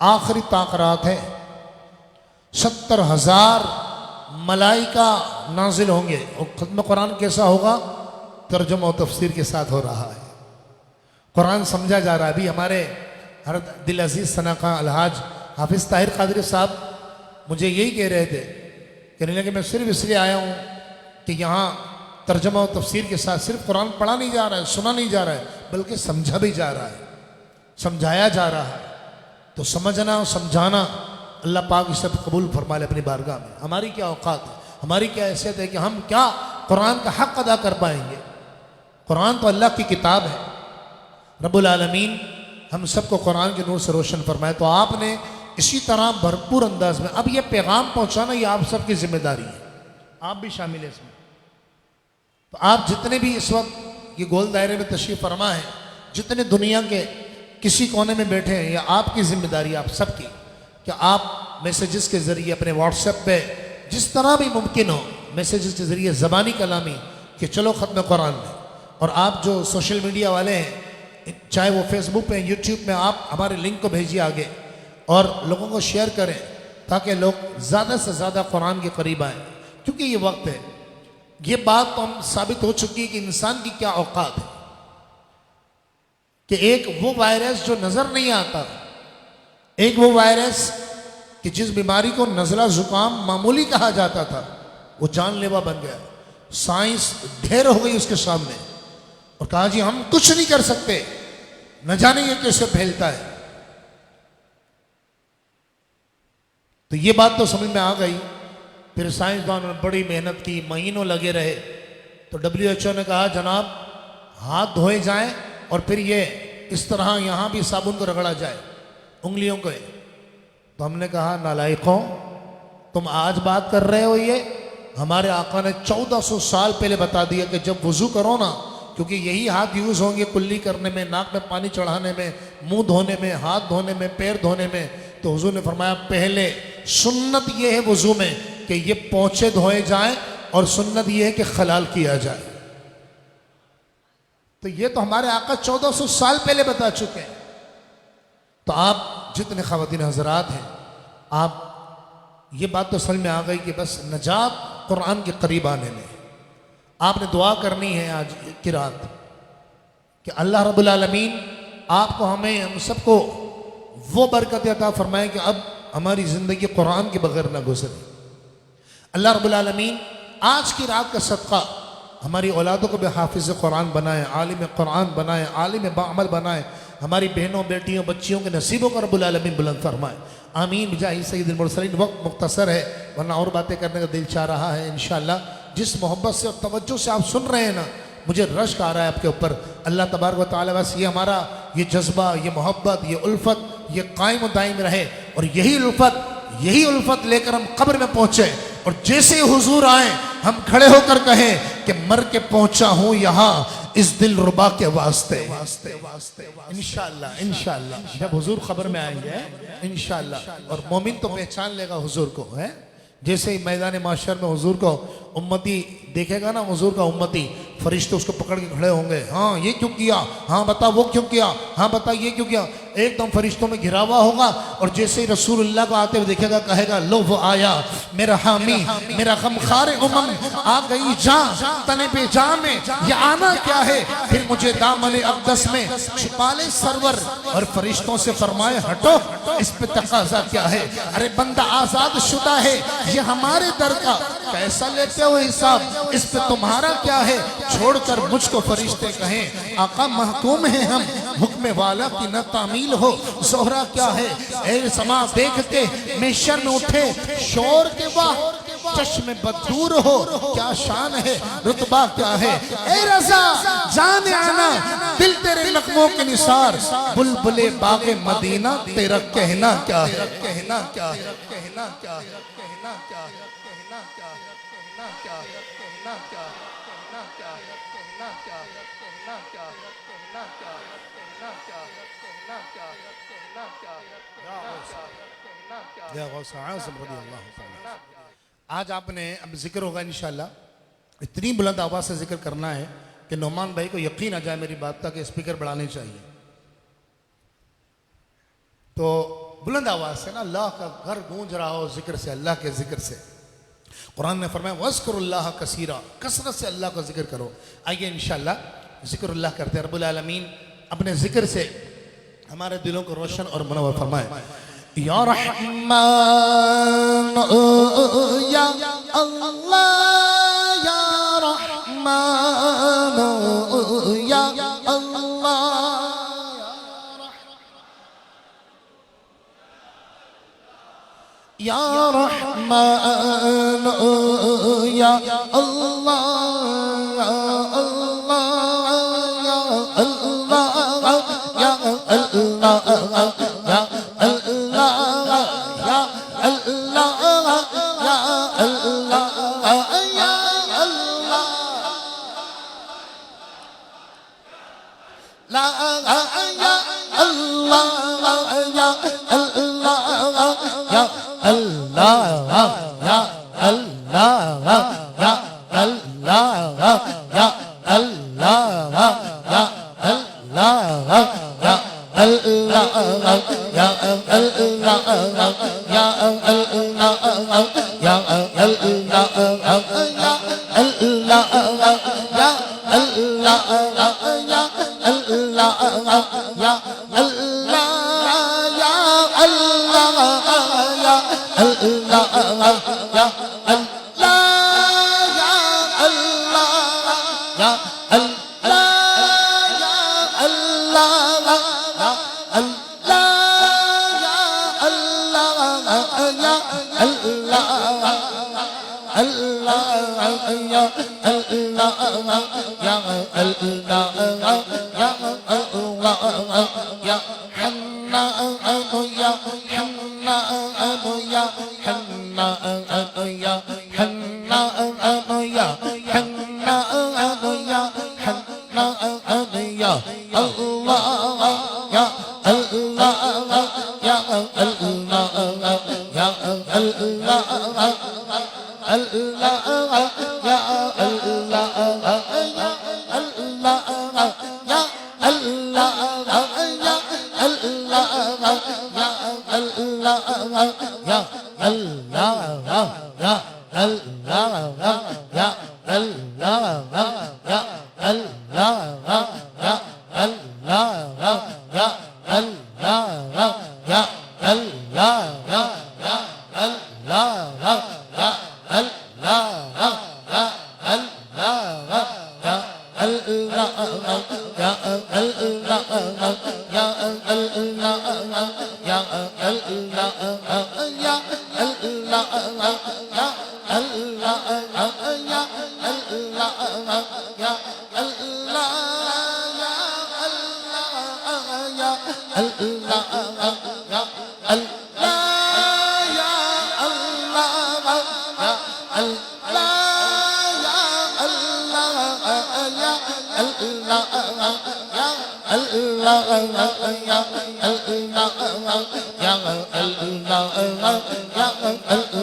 آخری تاخرات ہے، 70,000 ملائکہ نازل ہوں گے، اور ختم قرآن کیسا ہوگا؟ ترجمہ و تفسیر کے ساتھ ہو رہا ہے، قرآن سمجھا جا رہا ہے۔ ابھی ہمارے ہر دل عزیز ثناء الحاج حافظ طاہر قادری صاحب مجھے یہی کہہ رہے تھے، کہنے لگے میں صرف اس لیے آیا ہوں کہ یہاں ترجمہ و تفسیر کے ساتھ صرف قرآن پڑھا نہیں جا رہا ہے، سنا نہیں جا رہا ہے، بلکہ سمجھا بھی جا رہا ہے، سمجھایا جا رہا ہے۔ تو سمجھنا اور سمجھانا اللہ پاک اس سب قبول فرما لے اپنی بارگاہ میں۔ ہماری کیا اوقات ہے، ہماری کیا حیثیت ہے کہ ہم کیا قرآن کا حق ادا کر پائیں گے؟ قرآن تو اللہ کی کتاب ہے، رب العالمین ہم سب کو قرآن کے نور سے روشن فرمائے۔ تو آپ نے اسی طرح بھرپور انداز میں اب یہ پیغام پہنچانا یہ آپ سب کی ذمہ داری ہے، آپ بھی شامل ہیں اس میں۔ تو آپ جتنے بھی اس وقت یہ گول دائرے میں تشریف فرما ہے، جتنے دنیا کے کسی کونے میں بیٹھے ہیں، یہ آپ کی ذمہ داری ہے، آپ سب کی، کہ آپ میسیجز کے ذریعے اپنے واٹس ایپ پہ جس طرح بھی ممکن ہو میسیجز کے ذریعے زبانی کلامی کہ چلو ختم قرآن میں، اور آپ جو سوشل میڈیا والے ہیں چاہے وہ فیس بک پہ یوٹیوب میں آپ ہمارے لنک کو بھیجیے آگے اور لوگوں کو شیئر کریں تاکہ لوگ زیادہ سے زیادہ قرآن کے قریب آئیں، کیونکہ یہ وقت ہے۔ یہ بات تو ہم ثابت ہو چکی ہے کہ انسان کی کیا اوقات ہے، کہ ایک وہ وائرس جو نظر نہیں آتا، ایک وہ وائرس کہ جس بیماری کو نزلہ زکام معمولی کہا جاتا تھا وہ جان لیوا بن گیا، سائنس ڈھیر ہو گئی اس کے سامنے اور کہا جی ہم کچھ نہیں کر سکتے، نہ جانے یہ کیسے پھیلتا ہے۔ تو یہ بات تو سمجھ میں آ گئی۔ پھر سائنسدانوں نے بڑی محنت کی، مہینوں لگے رہے، تو WHO نے کہا جناب ہاتھ دھوئے جائیں اور پھر یہ اس طرح یہاں بھی صابن کو رگڑا جائے انگلیوں کو۔ تو ہم نے کہا نالائقوں، تم آج بات کر رہے ہو؟ یہ ہمارے آقا نے 1400 سال پہلے بتا دیا کہ جب وضو کرو نا، کیونکہ یہی ہاتھ یوز ہوں گے کلی کرنے میں، ناک میں پانی چڑھانے میں، منہ دھونے میں، ہاتھ دھونے میں، پیر دھونے میں، تو حضور نے فرمایا پہلے سنت یہ ہے وضو میں کہ یہ پونچھے دھوئے جائیں، اور سنت یہ ہے کہ خلال کیا جائے۔ تو یہ تو ہمارے آقا 1400 سال پہلے بتا چکے ہیں۔ تو آپ جتنے خواتین حضرات ہیں، آپ یہ بات تو سمجھ میں آ گئی کہ بس نجات قرآن کے قریب آنے میں۔ آپ نے دعا کرنی ہے آج کی رات کہ اللہ رب العالمین آپ کو ہمیں ہم سب کو وہ برکت عطا فرمائے کہ اب ہماری زندگی قرآن کے بغیر نہ گزرے۔ اللہ رب العالمین آج کی رات کا صدقہ ہماری اولادوں کو بھی حافظ قرآن بنائے، عالم قرآن بنائے، عالم باعمل بنائے، ہماری بہنوں بیٹیوں بچیوں کے نصیبوں کو رب العالمین بلند فرمائے، آمین بجاہ سید المرسلین۔ وقت مختصر ہے ورنہ اور باتیں کرنے کا دل چاہ رہا ہے انشاءاللہ۔ جس محبت سے اور توجہ سے آپ سن رہے ہیں نا، مجھے رشک آ رہا ہے آپ کے اوپر۔ اللہ تبارک و تعالیٰ بس یہ ہمارا یہ جذبہ، یہ محبت، یہ الفت یہ قائم و دائم رہے، اور یہی الفت لے کر ہم قبر میں پہنچے، اور جیسے حضور آئیں ہم کھڑے ہو کر کہیں کہ مر کے پہنچا ہوں یہاں اس دل ربا کے واسطے۔ انشاءاللہ جب حضور قبر میں آئیں گے انشاءاللہ، اور مومن تو پہچان لے گا حضور کو، ہے جیسے ہی میدان معاشر میں حضور کو امتی دیکھے گا نا، حضور کا امتی، فرشتے اس کو پکڑ کے کھڑے ہوں گے، ہاں یہ کیوں کیا، ہاں بتا وہ کیوں کیا، ہاں بتا یہ کیوں کیا، ایک دم فرشتوں میں گھرا ہوا ہوگا، اور جیسے ہی رسول اللہ کو آتے ہوئے دیکھے گا کہے گا لو وہ آیا میرا حامی، میرا غمخوار امم، آ گئی جان تنے پہ جان میں، یہ آنا کیا ہے، پھر مجھے دامن اقدس میں چھپا لے سرور، اور فرشتوں سے فرمائے ہٹو اس پہ تقاضا کیا ہے، ارے بندہ آزاد شدہ ہے یہ ہمارے در کا، کیسا لیتے ہو حساب، اس پہ تمہارا کیا ہے، چھوڑ کر مجھ کو فرشتے کہیں آقا محکوم ہیں ہم، حکم والا کی نہ تعمیل ہو، زہرہ کیا ہے، اے سما دیکھ کے محشر میں اٹھے شور کے واہ، چشم بددور ہو کیا شان ہے، رتبہ کیا ہے، اے رضا جان آنا دل تیرے نغموں کے نثار، بلبل باغ مدینہ تیرا کہنا کیا ہے، کہنا کیا ہے، کہنا کیا ہے، کہنا کیا ہے، کہنا کیا ہے، کہنا کیا ہے، کہنا کیا ہے، کہنا کیا ہے، کہنا کیا ہے، کہنا کیا ہے، کہنا کیا ہے، کہنا کیا ہے، کہنا کیا ہے، کہنا کیا ہے، کہنا کیا ہے، یا غوث اعظم رضی اللہ تعالیٰ۔ آج آپ نے اب ذکر ہوگا انشاءاللہ، اتنی بلند آواز سے ذکر کرنا ہے کہ نعمان بھائی کو یقین آ جائے میری بات کا کہ اسپیکر بڑھانے چاہیے۔ تو بلند آواز سے نا اللہ کا گھر گونج رہا ہو ذکر سے، اللہ کے ذکر سے۔ قرآن نے فرمایا وَاذْكُرُوا اللَّهَ كَثِيرًا، کثرت سے اللہ کا ذکر کرو۔ آئیے انشاءاللہ ذکر اللہ کرتے ہیں۔ رب العالمین اپنے ذکر سے ہمارے دلوں کو روشن اور منور فرمائے۔ یا رحمان یا اللہ، یا رحمان یا اللہ، یا رحمان یا اللہ، یا اللہ، یا اللہ، یا اللہ، یا اللہ، یا اللہ، یا اللہ، یا اللہ، لا یا اللہ، یا اللہ، یا اللہ، یا اللہ، یا اللہ، یا اللہ، یا اللہ، یا اللہ، یا اللہ، یا اللہ، یا اللہ، یا اللہ،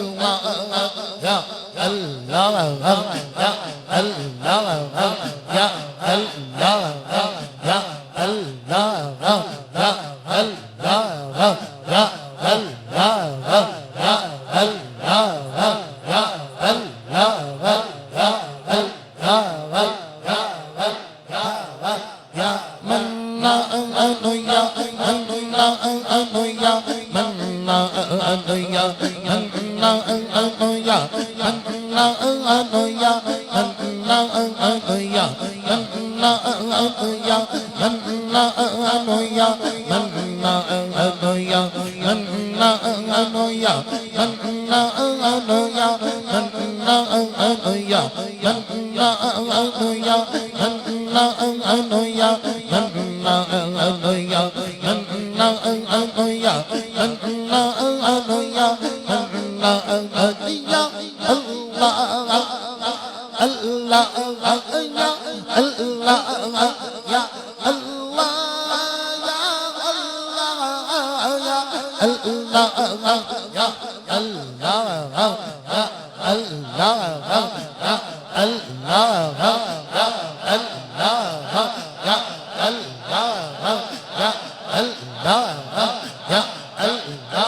یا اللہ، یا اللہ، یا اللہ، یا اللہ، یا اللہ، یا اللہ، یا اللہ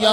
یا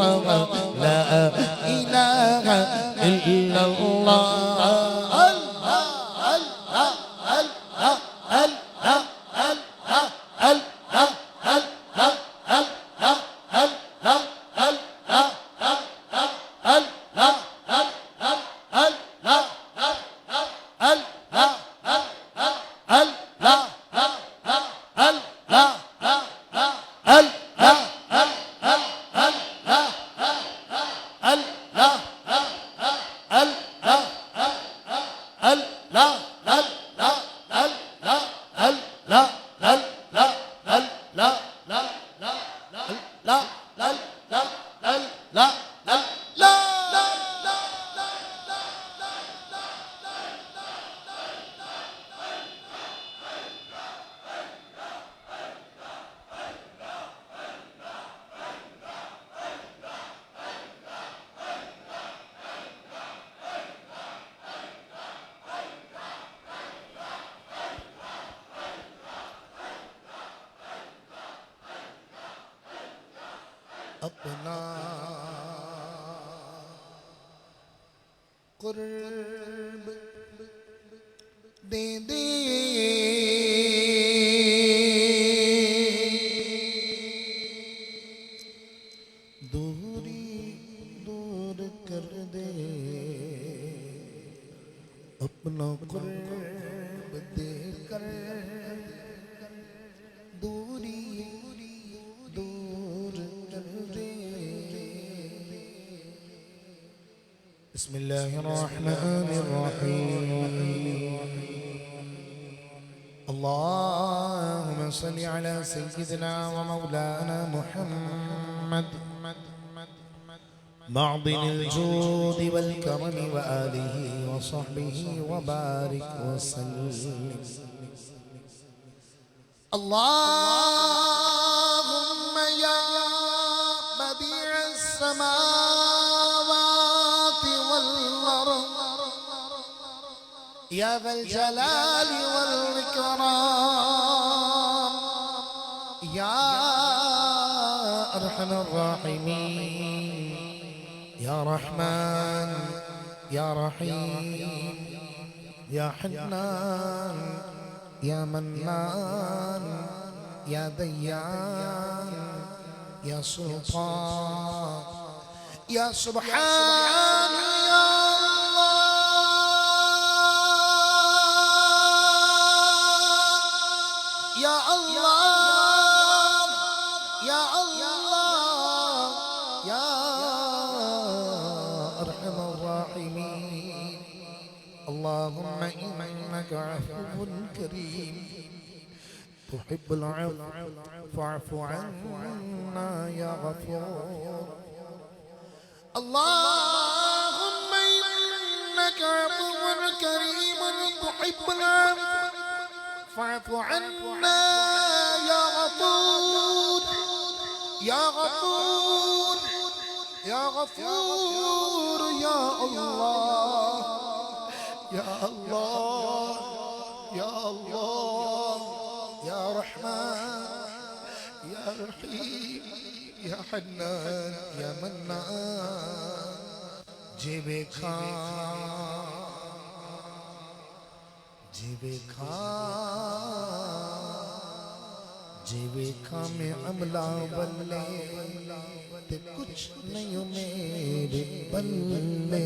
لا إله إلا اپنا قرب دے دے دوری دور کر دے اپنا قرب دے کر دوری بسم الله الرحمن الرحيم اللهم صل على سيدنا ومولانا محمد معظم الجود والكرم وآله وصحبه وبارك وسلم اللهم يا بديع السماوات يا ذا الجلال والإكرام يا أرحم الراحمين يا رحمن يا رحيم يا حنان يا منان يا ديان يا سلطان يا سبحان يا الله يا الله يا أرحم الراحمين اللهم إنك عفو كريم تحب العفو فاعف عنا يا غفور اللهم إنك عفو كريم تحب العفو فاعف عنا يا غفور يا غفور يا غفور يا الله يا الله يا الله يا رحمن يا رحيم يا حنان يا منان جيبي خان جیوے کھا میں عملہ بلے تے کچھ نہیں میرے بلے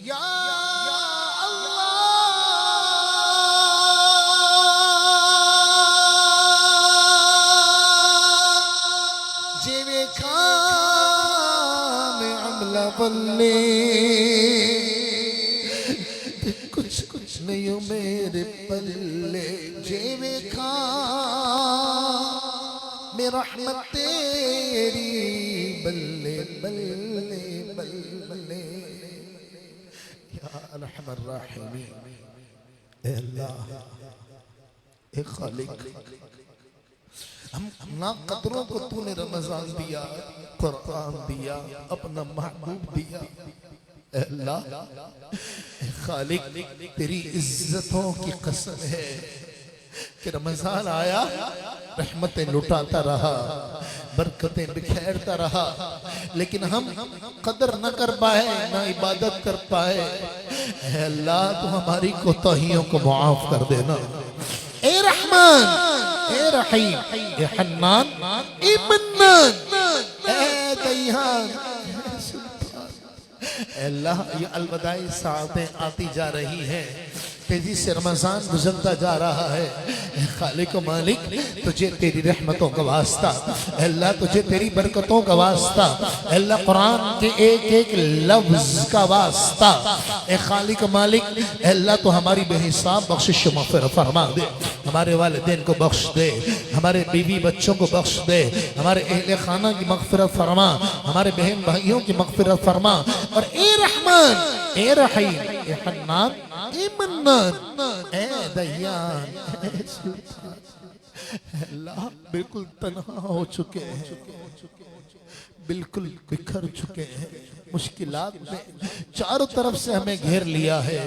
یا اللہ جیوے کھا میں عملہ بلے کچھ نہیں میرے پلے جیوے کھا میں رحمت تیری بلے بلے بلے یا ارحم الراحمین اے اللہ اے خالق ہم قدروں کو تو نے رمضان دیا قرآن دیا اپنا محبوب دیا اے اللہ اے خالق تیری عزتوں کی قسم ہے کہ رمضان آیا رحمتیں لٹاتا رہا برکتیں بکھیرتا رہا، لیکن ہم قدر نہ کر پائے، نہ عبادت کر پائے۔ اے اللہ تو ہماری کوتاہیوں کو معاف کر دینا۔ اے رحمان، اے رحیم، اے حنان، اے منان، اے دیان، اے اللہ یہ الوداعی ساعتیں آتی جا رہی ہیں، تیزی سے رمضان گزرتا جا رہا ہے۔ اے خالق و مالک تجھے تیری رحمتوں کا واسطہ، اے اللہ تجھے تیری برکتوں کا واسطہ، اے اللہ قرآن کے ایک ایک لفظ کا واسطہ، اے خالق و مالک اے اللہ تو ہماری بے حساب بخشش و مغفرت فرما دے، ہمارے والدین کو بخش دے، ہمارے بیوی بچوں کو بخش دے، ہمارے اہل خانہ کی مغفرت فرما، ہمارے بہن بھائیوں کی مغفرت فرما، اور اے رحمان، اے رحیم، اے حنان، اے منان، اے دیان، اے سلطان، اے اللہ بالکل تنہا ہو چکے ہیں، بالکل بکھر چکے ہیں، مشکلات نے چاروں طرف سے ہمیں گھیر لیا ہے۔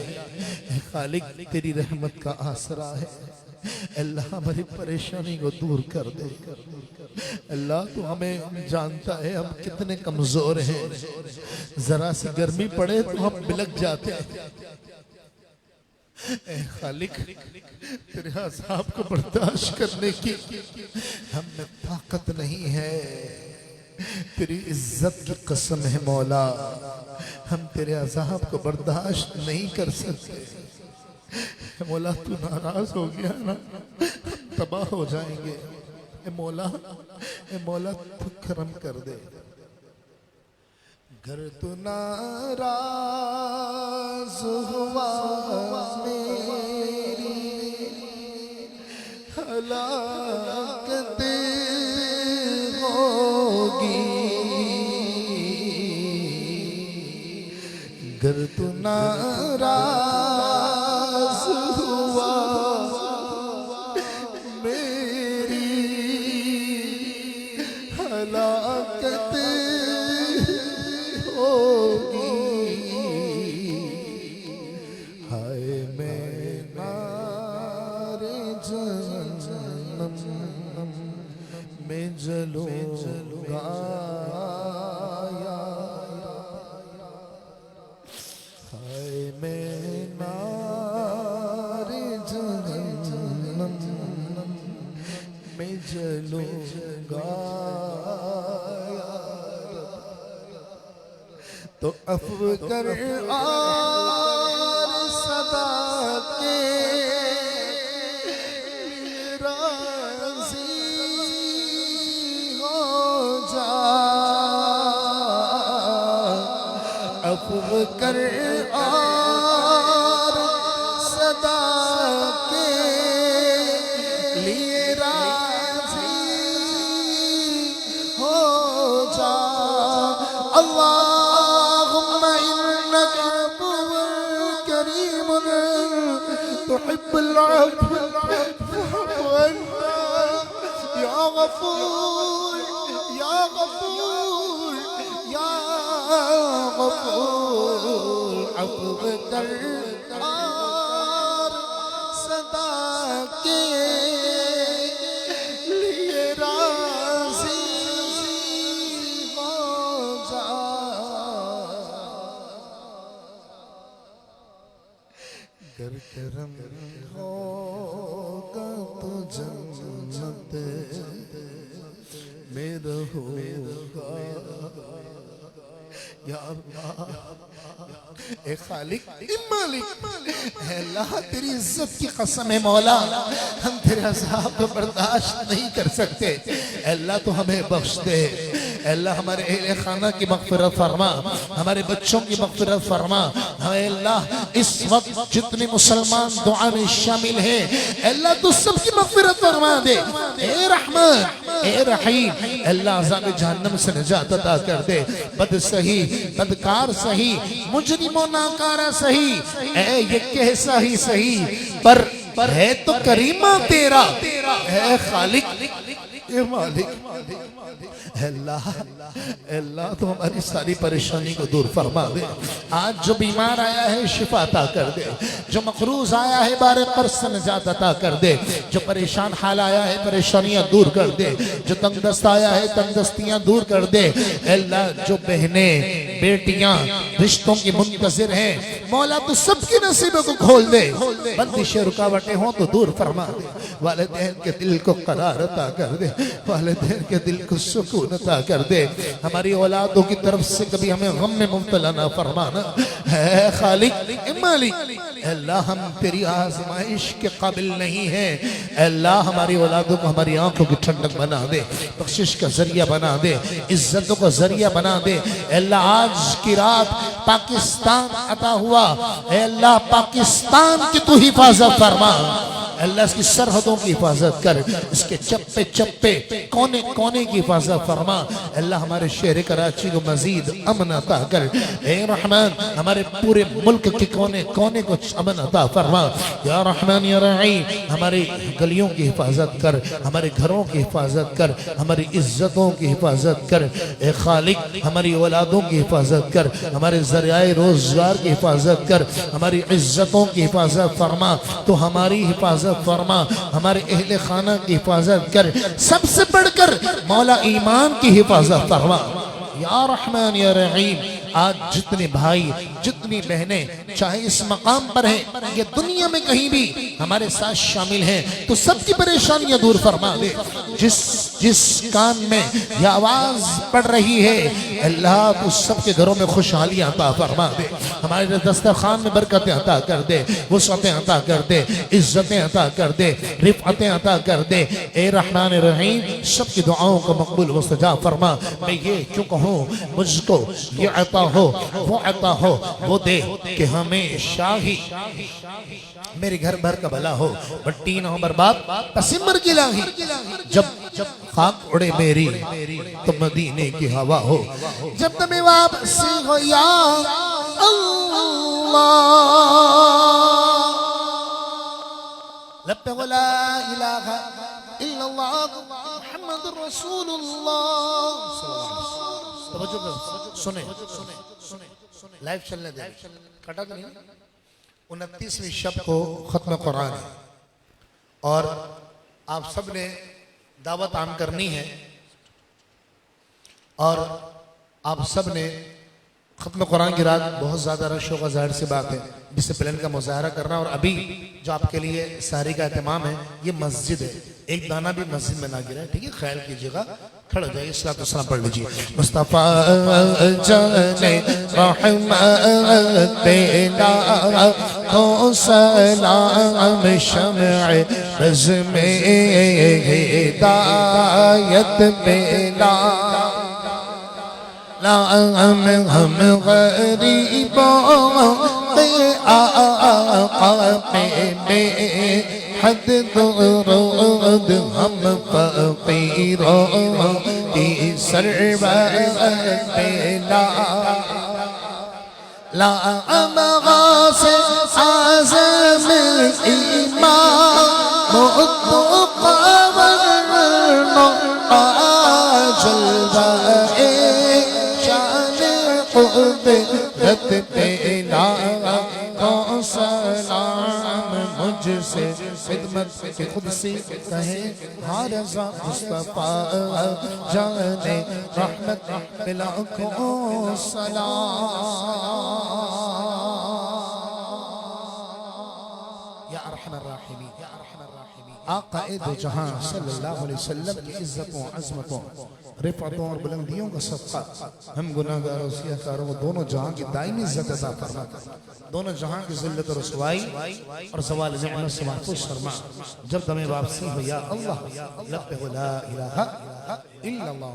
اے خالق تیری رحمت کا آسرا ہے، اللہ ہماری پریشانی کو دور کر دے۔ اللہ تو ہمیں جانتا ہے ہم کتنے کمزور ہیں، ذرا سی گرمی پڑے تو ہم بلک جاتے ہیں۔ اے خالق تیرے عذاب کو برداشت کرنے کی ہم میں طاقت نہیں ہے، تیری عزت کی قسم ہے مولا، ہم تیرے عذاب کو برداشت نہیں کر سکتے۔ اے مولا تو ناراض ہو گیا نا، ہم تباہ ہو جائیں گے۔ اے مولا تو کرم کر دے۔ گر تو ناراض ہوا میری ہلاکت ہوگی، گر تو ناراض ہوا میری ہلاکت ہوگی، ہائے میں نار جہنم میں جلوں گا یا ہائے میں نار جہنم میں جلوں گا یا تو عفو کر اور صدا کے راضی ہو جا، عفو کر اور صدا کے لیے راضی ہو جا۔ اللہم انک عفو کریم تحب العفو فاعف عنا یا غفور یا غفور یا غفور، عفو کر اور صدا کے لیے راضی ہو جا۔ گر کرم ہوگا تو جنت میں رہوں گا یا اللہ۔ اے خالق اے مالک اے اللہ تیری عزت کی قسم ہے مولا، ہم تیرے عذاب کو برداشت نہیں کر سکتے۔ اے اللہ تو ہمیں بخش دے، اے اللہ ہمارے اہل خانہ کی مغفرت فرما، ہمارے بچوں کی مغفرت فرما۔ اے اللہ اس وقت جتنے مسلمان دعا میں شامل ہیں اے اللہ تو سب کی مغفرت فرما دے۔ اے رحمان اے رحیم اے اللہ عذاب جہنم سے نجات عطا کر دے، بد سہی بدکار سہی مجرم و ناکارہ سہی، اے یہ کیسا ہی سہی پر ہے تو کریمہ تیرا۔ اے خالق اے مالک، اے اللہ، اے اللہ تو ہماری ساری پریشانی کو دور فرما دے۔ آج جو بیمار آیا ہے شفا عطا کر دے، جو مقروض آیا ہے بار قرض سے نجات عطا کر دے، جو پریشان حال آیا ہے پریشانیاں دور کر دے، جو تنگ دست آیا ہے تنگ دستیاں دور کر دے۔ اے اللہ جو بہنیں بیٹیاں رشتوں کی منتظر ہیں مولا تو سب کی نصیبوں کو کھول دے، بندشیں رکاوٹیں ہوں تو دور فرما دے، والدین کے دل کو قرار عطا کر دے، والدین کے دل کو سکون عطا کر دے، ہماری اولادوں کی طرف سے کبھی ہمیں غم میں مبتلا نہ فرمانا۔ اے خالق، اے مالک، اے اللہ ہم تیری آزمائش کے قابل نہیں ہیں، اے اللہ ہماری اولادوں کو ہماری آنکھوں کی ٹھنڈک بنا دے، بخشش کا ذریعہ بنا دے، عزتوں کا ذریعہ بنا دے۔ اے اللہ آج کی رات پاکستان عطا ہوا، اے اللہ پاکستان کی تو حفاظت فرما، اللہ اس کی سرحدوں کی حفاظت کر، اس کے چپے چپے کونے کونے کی حفاظت فرما۔ اللہ ہمارے شہر کراچی کو مزید امن عطا کر، اے رحمان ہمارے پورے ملک کے کونے کونے کو امن عطا فرما۔ یا رحمان یا رحیم ہماری گلیوں کی حفاظت کر، ہمارے گھروں کی حفاظت کر، ہماری عزتوں کی حفاظت کر۔ اے خالق ہماری اولادوں کی حفاظت کر، ہمارے ذریعہ روزگار کی حفاظت کر، ہماری عزتوں کی حفاظت فرما، تو ہماری حفاظت فرما، ہمارے اہل خانہ کی حفاظت کر، سب سے بڑھ کر مولا ایمان کی حفاظت فرما۔ یا رحمان یا رحیم آج جتنے بھائی جتنی بہنیں چاہے اس مقام پر ہیں یا دنیا میں کہیں بھی ہمارے ساتھ شامل ہیں تو سب کی پریشانیاں دور فرما دے۔ جس کان میں یہ آواز پڑ رہی ہے اللہ تو سب کے گھروں میں خوشحالیاں عطا فرما دے، ہمارے دسترخوان میں برکتیں عطا کر دے، وسعتیں عطا کر دے، عزتیں عطا کر دے، رفعتیں عطا کر دے۔ اے رحمان رحیم سب کی دعاؤں کو مقبول مستجاب فرما۔ میں یہ کیوں کہوں مجھ کو یہ عطا ہو وہ عطا ہو وہ دے کہ ہمیشہ ہی میرے گھر بھر کا بھلا ہو، بٹی نہ ہو برباد پسمبر کی لاہی، جب خاک اڑے میری تو مدینے کی ہوا ہو، جب تمہیں واپسی ہو یا اللہ لب لا الہ الا اللہ محمد رسول اللہ۔ توجہ کرو، سنیں لائف چلنے دیں، کٹا تو نہیں۔ 29ویں شب کو ختم قرآن ہے اور آپ سب نے دعوت عام کرنی ہے اور آپ سب نے ختم قرآن کی رات بہت زیادہ رش ہوگا، ظاہر سی بات ہے، ڈسپلن کا مظاہرہ کرنا۔ اور ابھی جو آپ کے لیے سحری کا اہتمام ہے یہ مسجد ہے، ایک دانہ بھی مسجد میں نہ گرا ہے، ٹھیک ہے؟ خیال کیجئے گا، کھڑا ہو جائیے، صلاۃ والسلام پڑھ لیجئے۔ مصطفیٰ جانے رحمت پیدا کو سلام، شمع رز میں ہدایت پیدا، ہم غریبوں کے آقا پہ بے حد درود، ہم فقیروں کی سرورت پہ لا مغاث اعظم ایمان متقی ورنو جلوہ قدرت پہ لاکھوں سلام، مجھ سے خدمت کے خود سے کہیں ہر رضا مصطفیٰ جانے رحمت پہ لاکھوں سلام۔ یا ارحم الراحمین آقا دو جہاں صلی اللہ علیہ وسلم کی عزتوں عظمتوں رفعتوں اور بلندیوں کا صدقہ ہم گناہگار اور سیاہکاروں کو دونوں جہاں کی دائمی عزت عطا فرما، دونوں جہاں کی ذلت و رسوائی اور زوال نعمت سے محفوظ فرما۔ جب دم واپسی ہو یا اللہ لب لا الہ الا اللہ۔